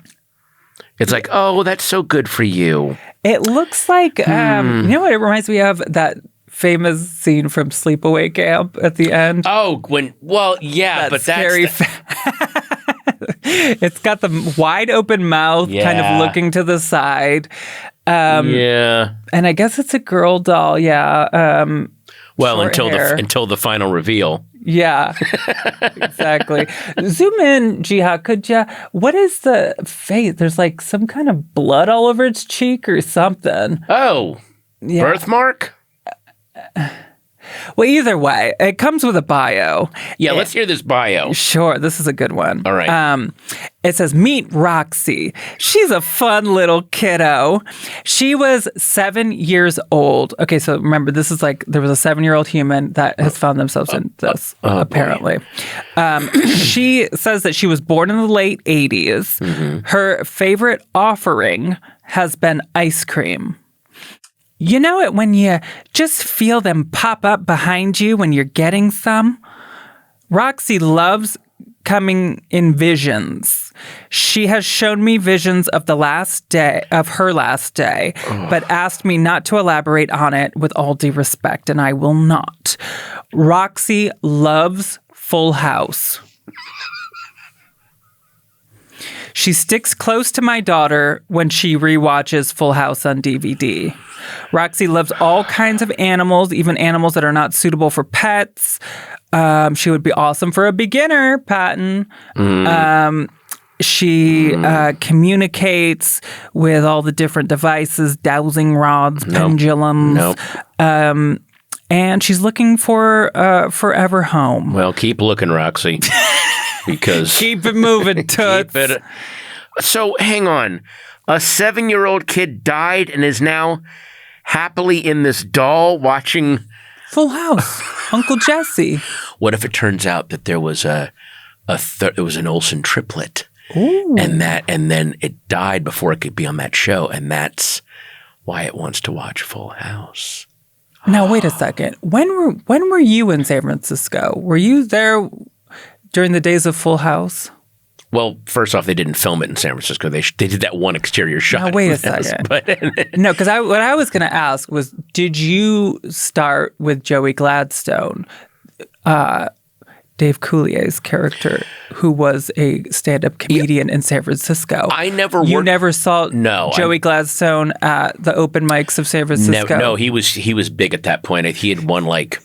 It's like, oh, that's so good for you. It looks like, you know what it reminds me of? That famous scene from Sleepaway Camp at the end. Oh, but scary it's got the wide open mouth, kind of looking to the side. Yeah. And I guess it's a girl doll, yeah. Well, short until the final reveal. Yeah, exactly. Zoom in, Jiha, could ya? What is the face? There's like some kind of blood all over its cheek or something. Oh, Yeah. birthmark? Well, either way, it comes with a bio. Yeah, let's hear this bio. Sure, this is a good one. All right. It says, meet Roxy. She's a fun little kiddo. She was 7 years old. Okay, so remember, this is like, there was a 7-year-old human that has found themselves in this, apparently. She says that she was born in the late 80s. Mm-hmm. Her favorite offering has been ice cream. You know it when you just feel them pop up behind you when you're getting some? Roxy loves coming in visions. She has shown me visions of her last day, but asked me not to elaborate on it with all due respect, and I will not. Roxy loves Full House. She sticks close to my daughter when she rewatches Full House on DVD. Roxy loves all kinds of animals, even animals that are not suitable for pets. She would be awesome for a beginner, Patton. She communicates with all the different devices, dowsing rods, pendulums. And she's looking for a forever home. Well, keep looking, Roxy. Because keep it moving, Toots. So, hang on. A 7-year-old kid died and is now happily in this doll watching Full House. Uncle Jesse. What if it turns out that there was it was an Olsen triplet? Ooh. And then it died before it could be on that show, and that's why it wants to watch Full House. Now, wait a second. When were you in San Francisco? Were you there during the days of Full House? Well, first off, they didn't film it in San Francisco. They did that one exterior shot. Now, wait a second. No, because what I was going to ask was, did you start with Joey Gladstone, Dave Coulier's character, who was a stand-up comedian in San Francisco? You never saw Joey Gladstone at the open mics of San Francisco? No, he was big at that point. He had won like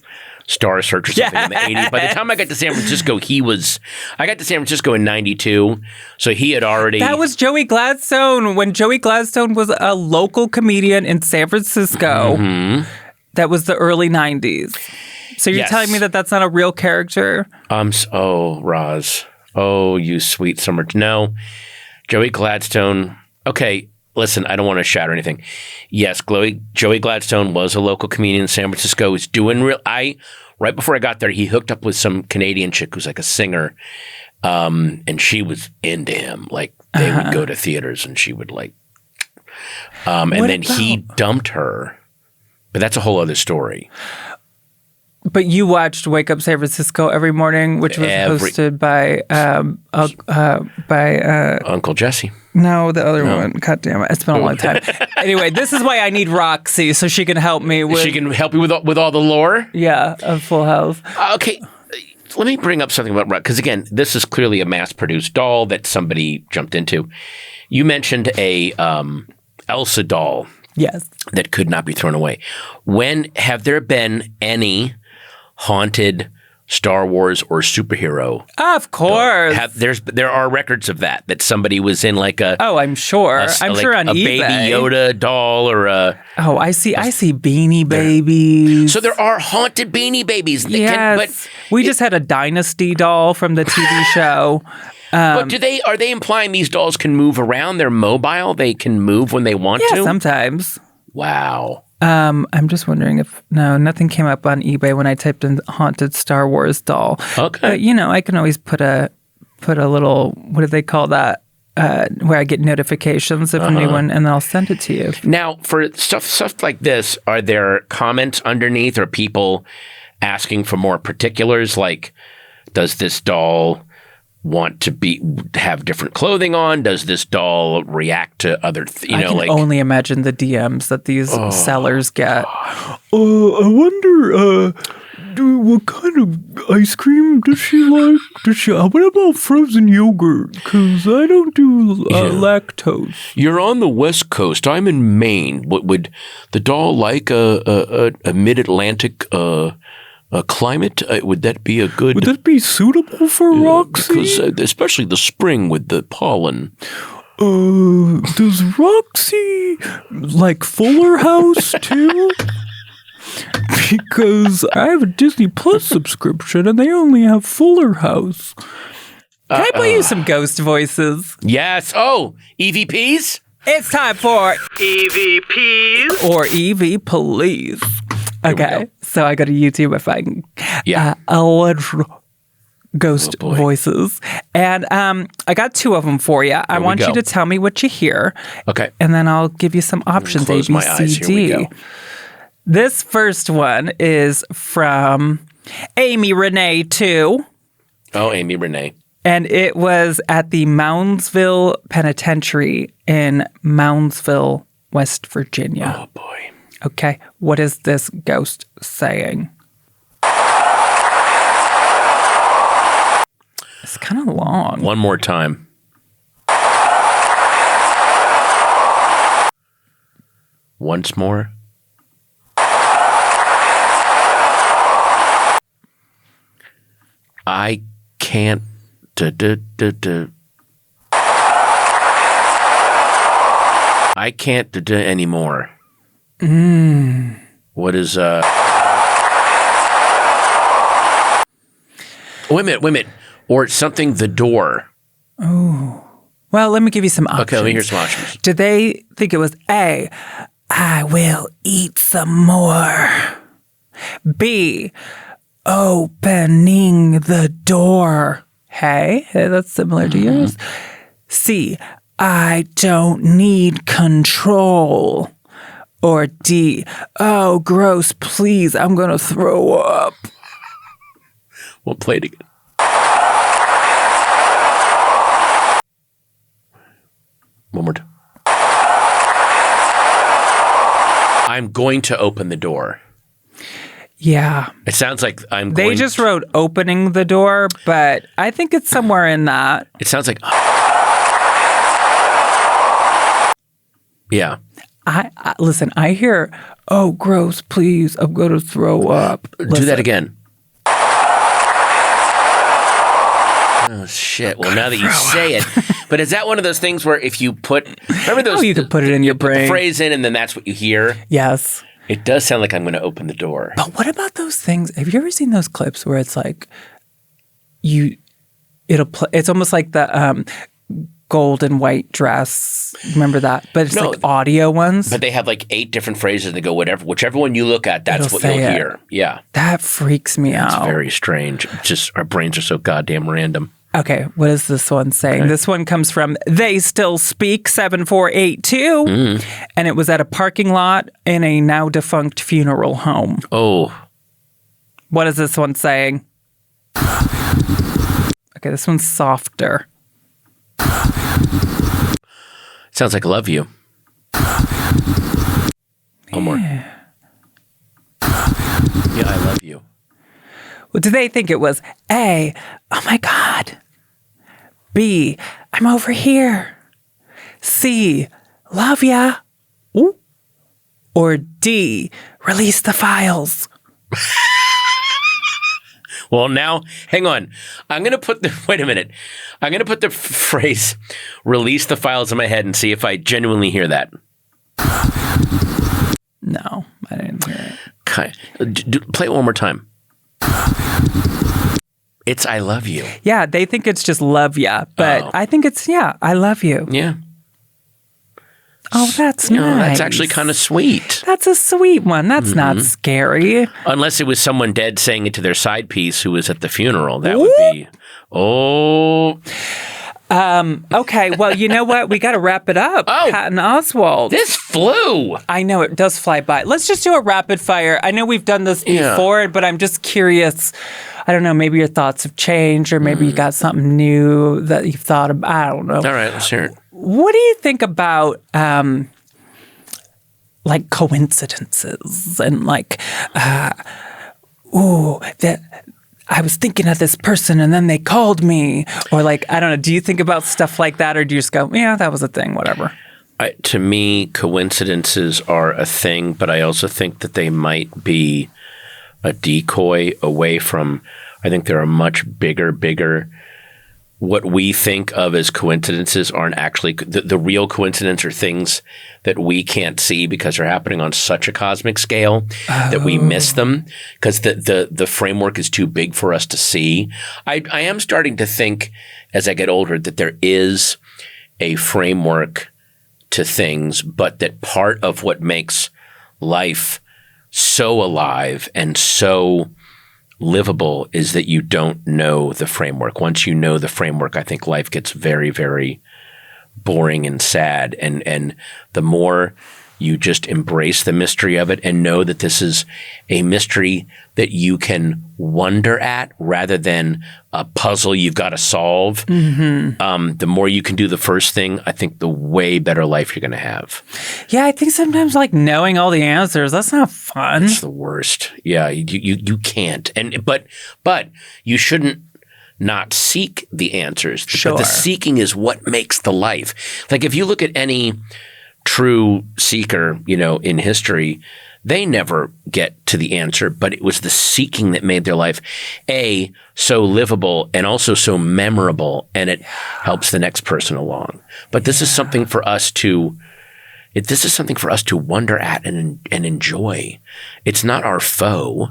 Star Search or something in the 80s. By the time I got to San Francisco, I got to San Francisco in 92, so he had already... That was Joey Gladstone, when Joey Gladstone was a local comedian in San Francisco. Mm-hmm. That was the early 90s. So you're telling me that that's not a real character? Oh, Roz. Oh, you sweet summer... No. Joey Gladstone... Okay, listen, I don't want to shout or anything. Yes, Joey Gladstone was a local comedian in San Francisco. He's doing right before I got there, he hooked up with some Canadian chick who's like a singer, and she was into him. Like, they would go to theaters, and she would like... and then he dumped her. But that's a whole other story. But you watched Wake Up San Francisco every morning, which was hosted by Uncle Jesse. No, the other one. God damn it. It's been a long time. Anyway, this is why I need Roxy, so she can help me with... She can help you with all the lore? Yeah, of Full House. Okay. Let me bring up something about Roxy, because again, this is clearly a mass-produced doll that somebody jumped into. You mentioned a Elsa doll. Yes. That could not be thrown away. Have there been any haunted Star Wars or superhero. Of course. There are records of that somebody was in like a. Oh, I'm sure. I'm sure on a eBay. Baby Yoda doll or a. Oh, I see Beanie Babies. So there are haunted Beanie Babies. Yes. We just had a Dynasty doll from the TV show. But are they implying these dolls can move around? They're mobile? They can move when they want to? Yeah, sometimes. Wow. I'm just wondering if nothing came up on eBay when I typed in haunted Star Wars doll. Okay. But I can always put a little, what do they call that? Where I get notifications of a new one, and then I'll send it to you. Now, for stuff like this, are there comments underneath or people asking for more particulars? Like, does this doll want to have different clothing on? Does this doll react to other I can only imagine the DMs that these sellers get. I wonder what kind of ice cream does she like? What about frozen yogurt? Because I don't do lactose. You're on the West Coast. I'm in Maine. Would the doll like a mid-Atlantic climate? Would that be a good? Would that be suitable for Roxy? Because especially the spring with the pollen. Does Roxy like Fuller House too? Because I have a Disney Plus subscription and they only have Fuller House. Can I play you some ghost voices? Yes. Oh, EVPs? It's time for EVPs or EV Police. Okay, so I go to YouTube if I can. Yeah. Ghost voices. And I got two of them for you. I want you to tell me what you hear. Okay. And then I'll give you some options, Close A, B, my C, eyes. D. Here we go. This first one is from Amy Renee 2. Oh, Amy Renee. And it was at the Moundsville Penitentiary in Moundsville, West Virginia. Oh, boy. Okay, what is this ghost saying? It's kind of long. One more time. Once more. I can't. I can't anymore. What is Wait a minute. Or something the door. Oh. Well, let me give you some options. Okay, let me hear some options. Did they think it was A, I will eat some more? B, opening the door. Hey, that's similar to yours. C, I don't need control. Or D, oh, gross, please, I'm going to throw up. We'll play it again. One more time. I'm going to open the door. Yeah. It sounds like They just wrote opening the door, but I think it's somewhere in that. It sounds like... Yeah. I listen, I hear, oh, gross, please, I'm going to throw up. Do that again. Oh, shit. Well, now that you say it. But is that one of those things where if you remember those... Oh, you can put it in your brain. Put the phrase in and then that's what you hear? Yes. It does sound like I'm going to open the door. But what about those things? Have you ever seen those clips where it's like, it's almost like the gold and white dress. Remember that? But it's like audio ones. But they have like 8 different phrases and they go, whichever one you look at, that's what you'll hear. Yeah. That freaks me out. It's very strange. Just our brains are so goddamn random. Okay, what is this one saying? Okay. This one comes from They Still Speak 7482, and it was at a parking lot in a now defunct funeral home. Oh. What is this one saying? Okay, this one's softer. Sounds like love you. One more. Yeah, I love you. Well, do they think it was A, oh my God, B, I'm over here, C, love ya, ooh, or D, release the files? Well, now, hang on. I'm going to put wait a minute. I'm going to put the phrase, release the files in my head and see if I genuinely hear that. No, I didn't hear it. Okay. Play it one more time. It's I love you. Yeah, they think it's just love ya, but I think it's, I love you. Yeah. Oh, that's nice. That's actually kind of sweet. That's a sweet one. That's not scary. Unless it was someone dead saying it to their side piece who was at the funeral. That would be, Okay, well, you know what? We got to wrap it up. Patton Oswalt. This flew. I know, it does fly by. Let's just do a rapid fire. I know we've done this before, but I'm just curious. I don't know, maybe your thoughts have changed, or maybe you got something new that you've thought about. I don't know. All right, let's hear it. What do you think about like coincidences and like, that I was thinking of this person and then they called me, or like, I don't know. Do you think about stuff like that, or do you just go, yeah, that was a thing, whatever? To me, coincidences are a thing, but I also think that they might be a decoy away from, I think there are much bigger, what we think of as coincidences aren't actually, the real coincidence are things that we can't see because they're happening on such a cosmic scale that we miss them because the framework is too big for us to see. I am starting to think as I get older that there is a framework to things, but that part of what makes life so alive and so livable is that you don't know the framework. Once you know the framework, I think life gets very, very boring and sad. And the more you just embrace the mystery of it and know that this is a mystery that you can wonder at rather than a puzzle you've got to solve, the more you can do the first thing, I think the way better life you're going to have. Yeah, I think sometimes like knowing all the answers, that's not fun. It's the worst. Yeah, you can't. But you shouldn't not seek the answers. Sure. But the seeking is what makes the life. Like if you look at any true seeker, in history, they never get to the answer, but it was the seeking that made their life so livable and also so memorable, and it helps the next person along. But this is something for us to wonder at and enjoy. It's not our foe.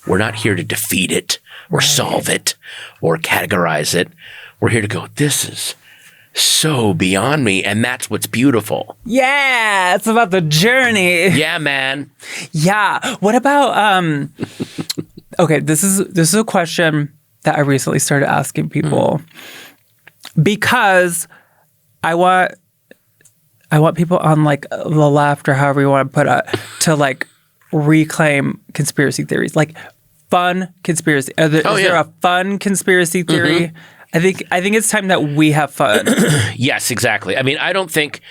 We're not here to defeat it or solve it or categorize it. We're here to go, this is so beyond me, and that's what's beautiful. Yeah, it's about the journey. Yeah, man. Yeah. What about okay, this is a question that I recently started asking people because I want people on like the left or however you want to put it to like reclaim conspiracy theories, like fun conspiracy. Is there a fun conspiracy theory? I think it's time that we have fun. Yes, exactly. I mean, I think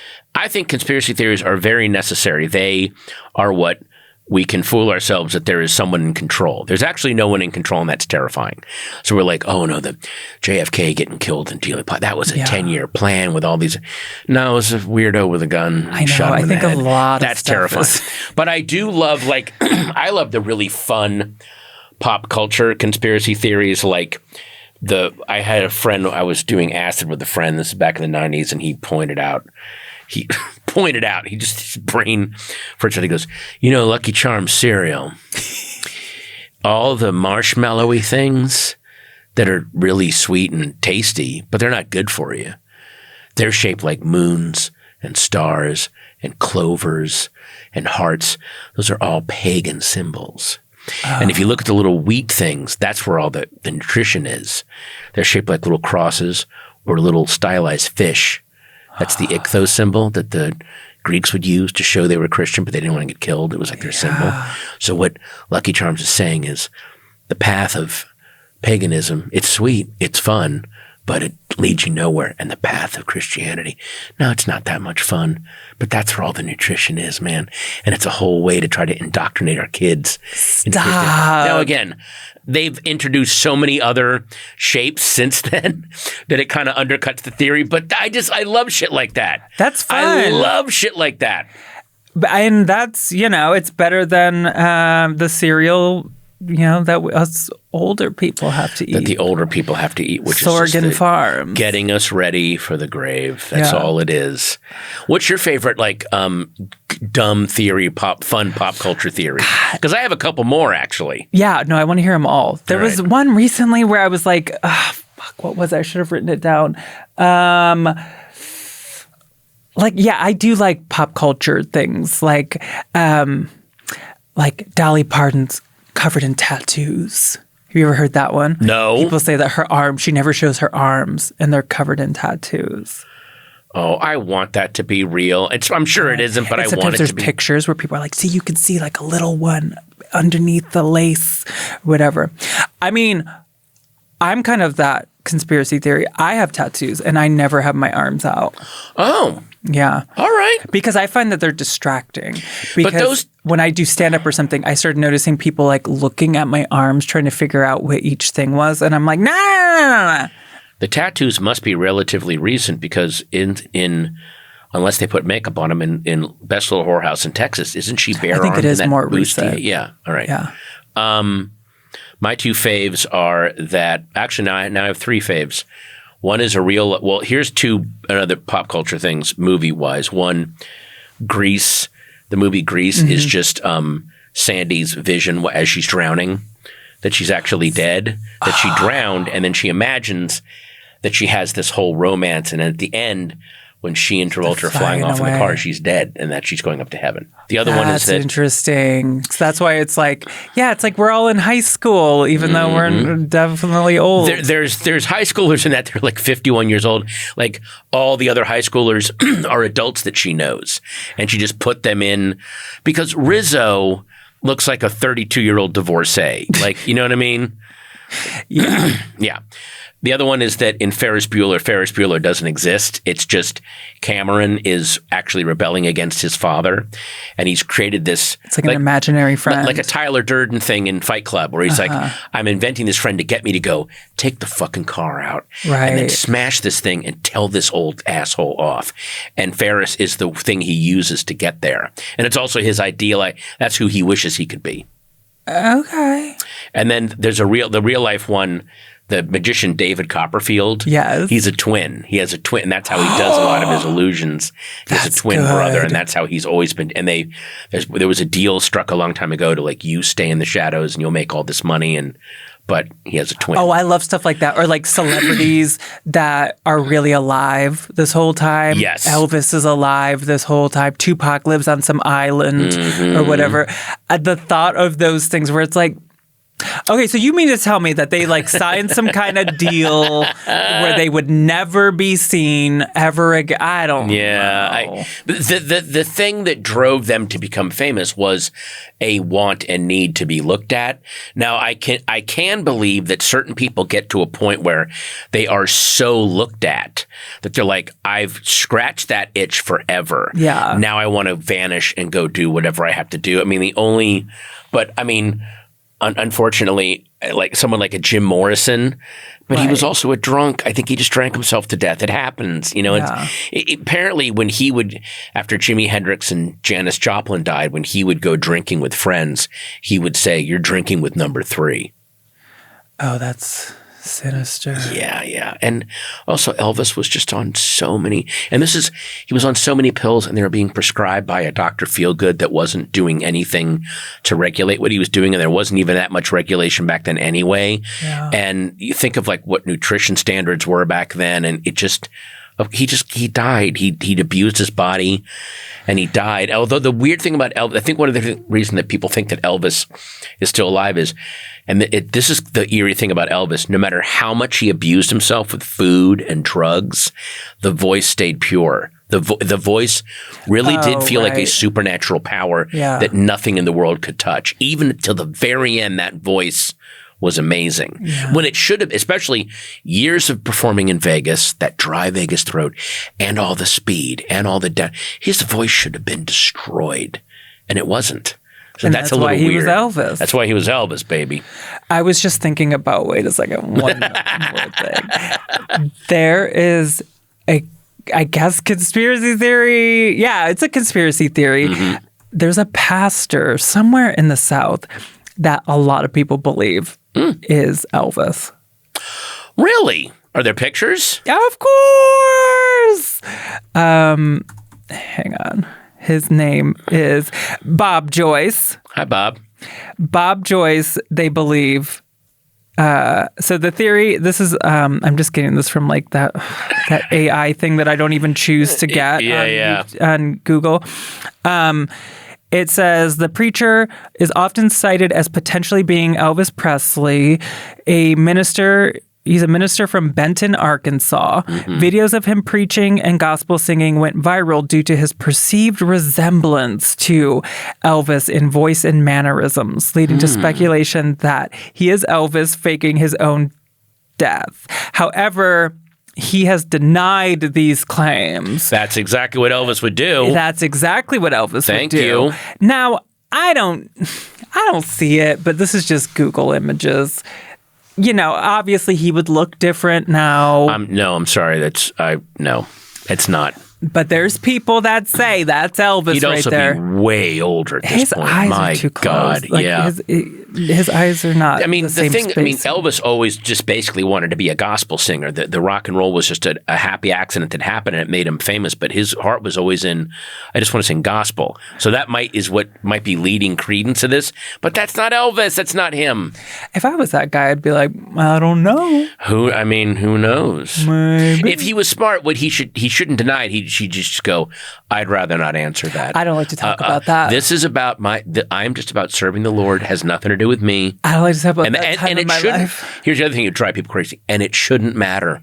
conspiracy theories are very necessary. They are what we can fool ourselves that there is someone in control. There's actually no one in control, and that's terrifying. So we're like, oh no, the JFK getting killed in Dealey Plot, that was a 10-year plan with all these. No, it was a weirdo with a gun. I know. Shot him in I think the head. a lot that's of stuff terrifying. But I do love I love the really fun pop culture conspiracy theories like. I had a friend, I was doing acid with a friend, this is back in the 90s, and he pointed out, his brain, first he goes, Lucky Charms cereal, all the marshmallowy things that are really sweet and tasty, but they're not good for you. They're shaped like moons and stars and clovers and hearts. Those are all pagan symbols. And if you look at the little wheat things, that's where all the nutrition is. They're shaped like little crosses or little stylized fish. That's the ichthos symbol that the Greeks would use to show they were Christian, but they didn't want to get killed. It was like their symbol. So what Lucky Charms is saying is the path of paganism, it's sweet, it's fun, but it leads you nowhere. And the path of Christianity, no, it's not that much fun, but that's where all the nutrition is, man. And it's a whole way to try to indoctrinate our kids. Stop. Now, again, they've introduced so many other shapes since then that it kind of undercuts the theory, but I love shit like that. That's fun. I love shit like that. And that's, it's better than the cereal that us older people have to eat. That the older people have to eat, which Sorghum is Farms. Getting us ready for the grave. That's all it is. What's your favorite, dumb theory, fun pop culture theory? Because I have a couple more, actually. Yeah, no, I want to hear them all. There was one recently where I was like, what was it? I should have written it down. I do like pop culture things, like Dolly Parton's covered in tattoos. Have you ever heard that one? No. People say that she never shows her arms, and they're covered in tattoos. Oh, I want that to be real. I'm sure it isn't, but I want it to be. There's pictures where people are like, see, you can see like a little one underneath the lace, whatever. I mean, I'm kind of that conspiracy theory. I have tattoos, and I never have my arms out. Oh. Yeah. All right. Because I find that they're distracting. Because when I do stand-up or something, I started noticing people like looking at my arms, trying to figure out what each thing was. And I'm like, nah. The tattoos must be relatively recent because unless they put makeup on them in Best Little Whorehouse in Texas, isn't she bare-armed? I think it is more bustier? recent. Yeah. All right. Yeah. My two faves are that – actually, now I have three faves. One is here's two other pop culture things movie-wise. One, Grease. The movie Grease is just Sandy's vision as she's drowning, that she's actually dead, that she drowned, and then she imagines that she has this whole romance. And at the end, when she and Travolta are flying off in the car, she's dead and that she's going up to heaven. The other one is that... That's interesting. So that's why it's like, it's like we're all in high school, even though we're definitely old. There's high schoolers in that. They're like 51 years old. Like all the other high schoolers are adults that she knows. And she just put them in because Rizzo looks like a 32-year-old divorcee. Like, you know what I mean? Yeah. Yeah. The other one is that in Ferris Bueller doesn't exist. It's just Cameron is actually rebelling against his father, and he's created this. It's like an imaginary friend. Like a Tyler Durden thing in Fight Club, where he's like, I'm inventing this friend to get me to go take the fucking car out and then smash this thing and tell this old asshole off. And Ferris is the thing he uses to get there. And it's also his ideal. That's who he wishes he could be. Okay. And then there's the real life one. The magician David Copperfield. Yes. He's a twin. He has a twin, and that's how he does a lot of his illusions. He has a twin brother, and that's how he's always been. And there was a deal struck a long time ago to like, you stay in the shadows and you'll make all this money, but he has a twin. Oh, I love stuff like that. Or like celebrities that are really alive this whole time. Yes. Elvis is alive this whole time. Tupac lives on some island or whatever. The thought of those things where it's like, okay, so you mean to tell me that they like signed some kind of deal where they would never be seen ever again? I don't know. The thing that drove them to become famous was a want and need to be looked at. Now, I can believe that certain people get to a point where they are so looked at that they're like, I've scratched that itch forever. Yeah. Now I want to vanish and go do whatever I have to do. Unfortunately, like someone like a Jim Morrison, but he was also a drunk. I think he just drank himself to death. It happens, you know. Yeah. Apparently, when he would, after Jimi Hendrix and Janis Joplin died, when he would go drinking with friends, he would say, "You're drinking with number 3." Oh, that's sinister. Yeah. And also Elvis was just on so many, he was on so many pills, and they were being prescribed by a Dr. Feelgood that wasn't doing anything to regulate what he was doing. And there wasn't even that much regulation back then anyway. Yeah. And you think of like what nutrition standards were back then, and he died. He'd abused his body and he died. Although the weird thing about Elvis, I think one of the reasons that people think that Elvis is still alive is, and this is the eerie thing about Elvis, no matter how much he abused himself with food and drugs, the voice stayed pure. The voice really did feel like a supernatural power that nothing in the world could touch. Even until the very end, that voice was amazing. Yeah. When it should have, especially years of performing in Vegas, that dry Vegas throat, and all the speed, and all his voice should have been destroyed, and it wasn't. So that's a little weird. He was Elvis. That's why he was Elvis, baby. I was just thinking about, wait a second, one more thing. There is I guess, conspiracy theory. Yeah, it's a conspiracy theory. Mm-hmm. There's a pastor somewhere in the South. that a lot of people believe is Elvis. Really? Are there pictures? Of course. Hang on. His name is Bob Joyce. Hi, Bob. Bob Joyce, they believe. So the theory, this is, I'm just getting this from like that AI thing that I don't even choose to get on Google. It says the preacher is often cited as potentially being Elvis Presley, a minister. He's a minister from Benton, Arkansas. Videos of him preaching and gospel singing went viral due to his perceived resemblance to Elvis in voice and mannerisms, leading to speculation that he is Elvis faking his own death. However, he has denied these claims. That's exactly what Elvis would do. That's exactly what Elvis would Thank do. you. Now, I don't see it, but this is just Google images. You know, obviously he would look different now. No, I'm sorry. No, it's not. But there's people that say that's Elvis He'd right also there. be way older at this His point. eyes My are too close. God, Like, yeah. His eyes are not. I mean, the same thing. space. I mean, Elvis always just basically wanted to be a gospel singer. The rock and roll was just a happy accident that happened, and it made him famous. But his heart was always in. I just want to sing gospel. So that is what might be leading credence to this. But that's not Elvis. That's not him. If I was that guy, I'd be like, I don't know. Who knows? Maybe. If he was smart, he shouldn't deny it. He should just go, I'd rather not answer that. I don't like to talk about that. This is about I'm just about serving the Lord. Has nothing to do with me. I don't like to talk about that time and in it my shouldn't. life. Here's the other thing that would drive people crazy. And it shouldn't matter.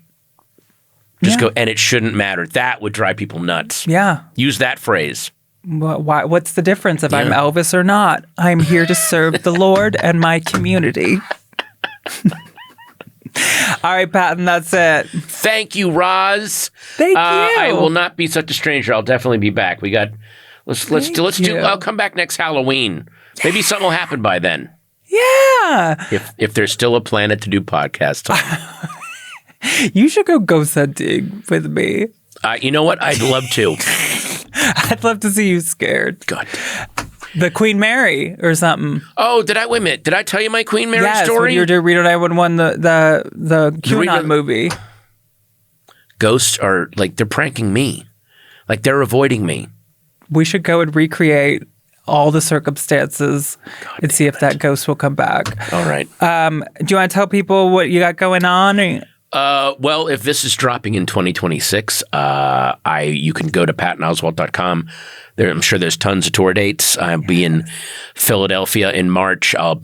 Just go, and it shouldn't matter. That would drive people nuts. Yeah. Use that phrase. Why? What's the difference if I'm Elvis or not? I'm here to serve the Lord and my community. All right, Patton, that's it. Thank you, Roz. Thank you. I will not be such a stranger. I'll definitely be back. Let's do. I'll come back next Halloween. Maybe something will happen by then. Yeah. If there's still a planet to do podcasts on. You should go ghost hunting with me. You know what? I'd love to. I'd love to see you scared. God. The Queen Mary or something. Oh, wait a minute. Did I tell you my Queen Mary yes, story? When you were doing Reno 911, the QAnon movie. Ghosts are like, they're pranking me. Like, they're avoiding me. We should go and recreate all the circumstances and see if that ghost will come back. All right. Do you want to tell people what you got going on? Well, if this is dropping in 2026, you can go to PattonOswalt.com. I'm sure there's tons of tour dates. I'll be in Philadelphia in March. I've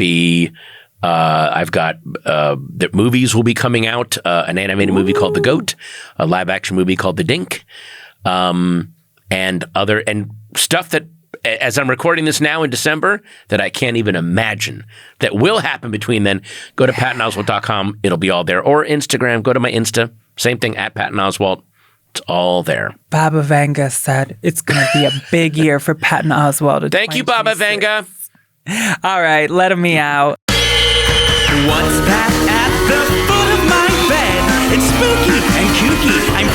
got the movies will be coming out. An animated movie called The Goat, a live action movie called The Dink, and stuff that, as I'm recording this now in December, that I can't even imagine that will happen between then. Go to PattonOswalt.com. It'll be all there. Or Instagram. Go to my Insta. Same thing, at Patton Oswalt. It's all there. Baba Vanga said it's going to be a big year for Patton Oswalt. Thank you, Baba Vanga. All right, let me out. What's that at the foot of my bed? It's spooky and kooky. I'm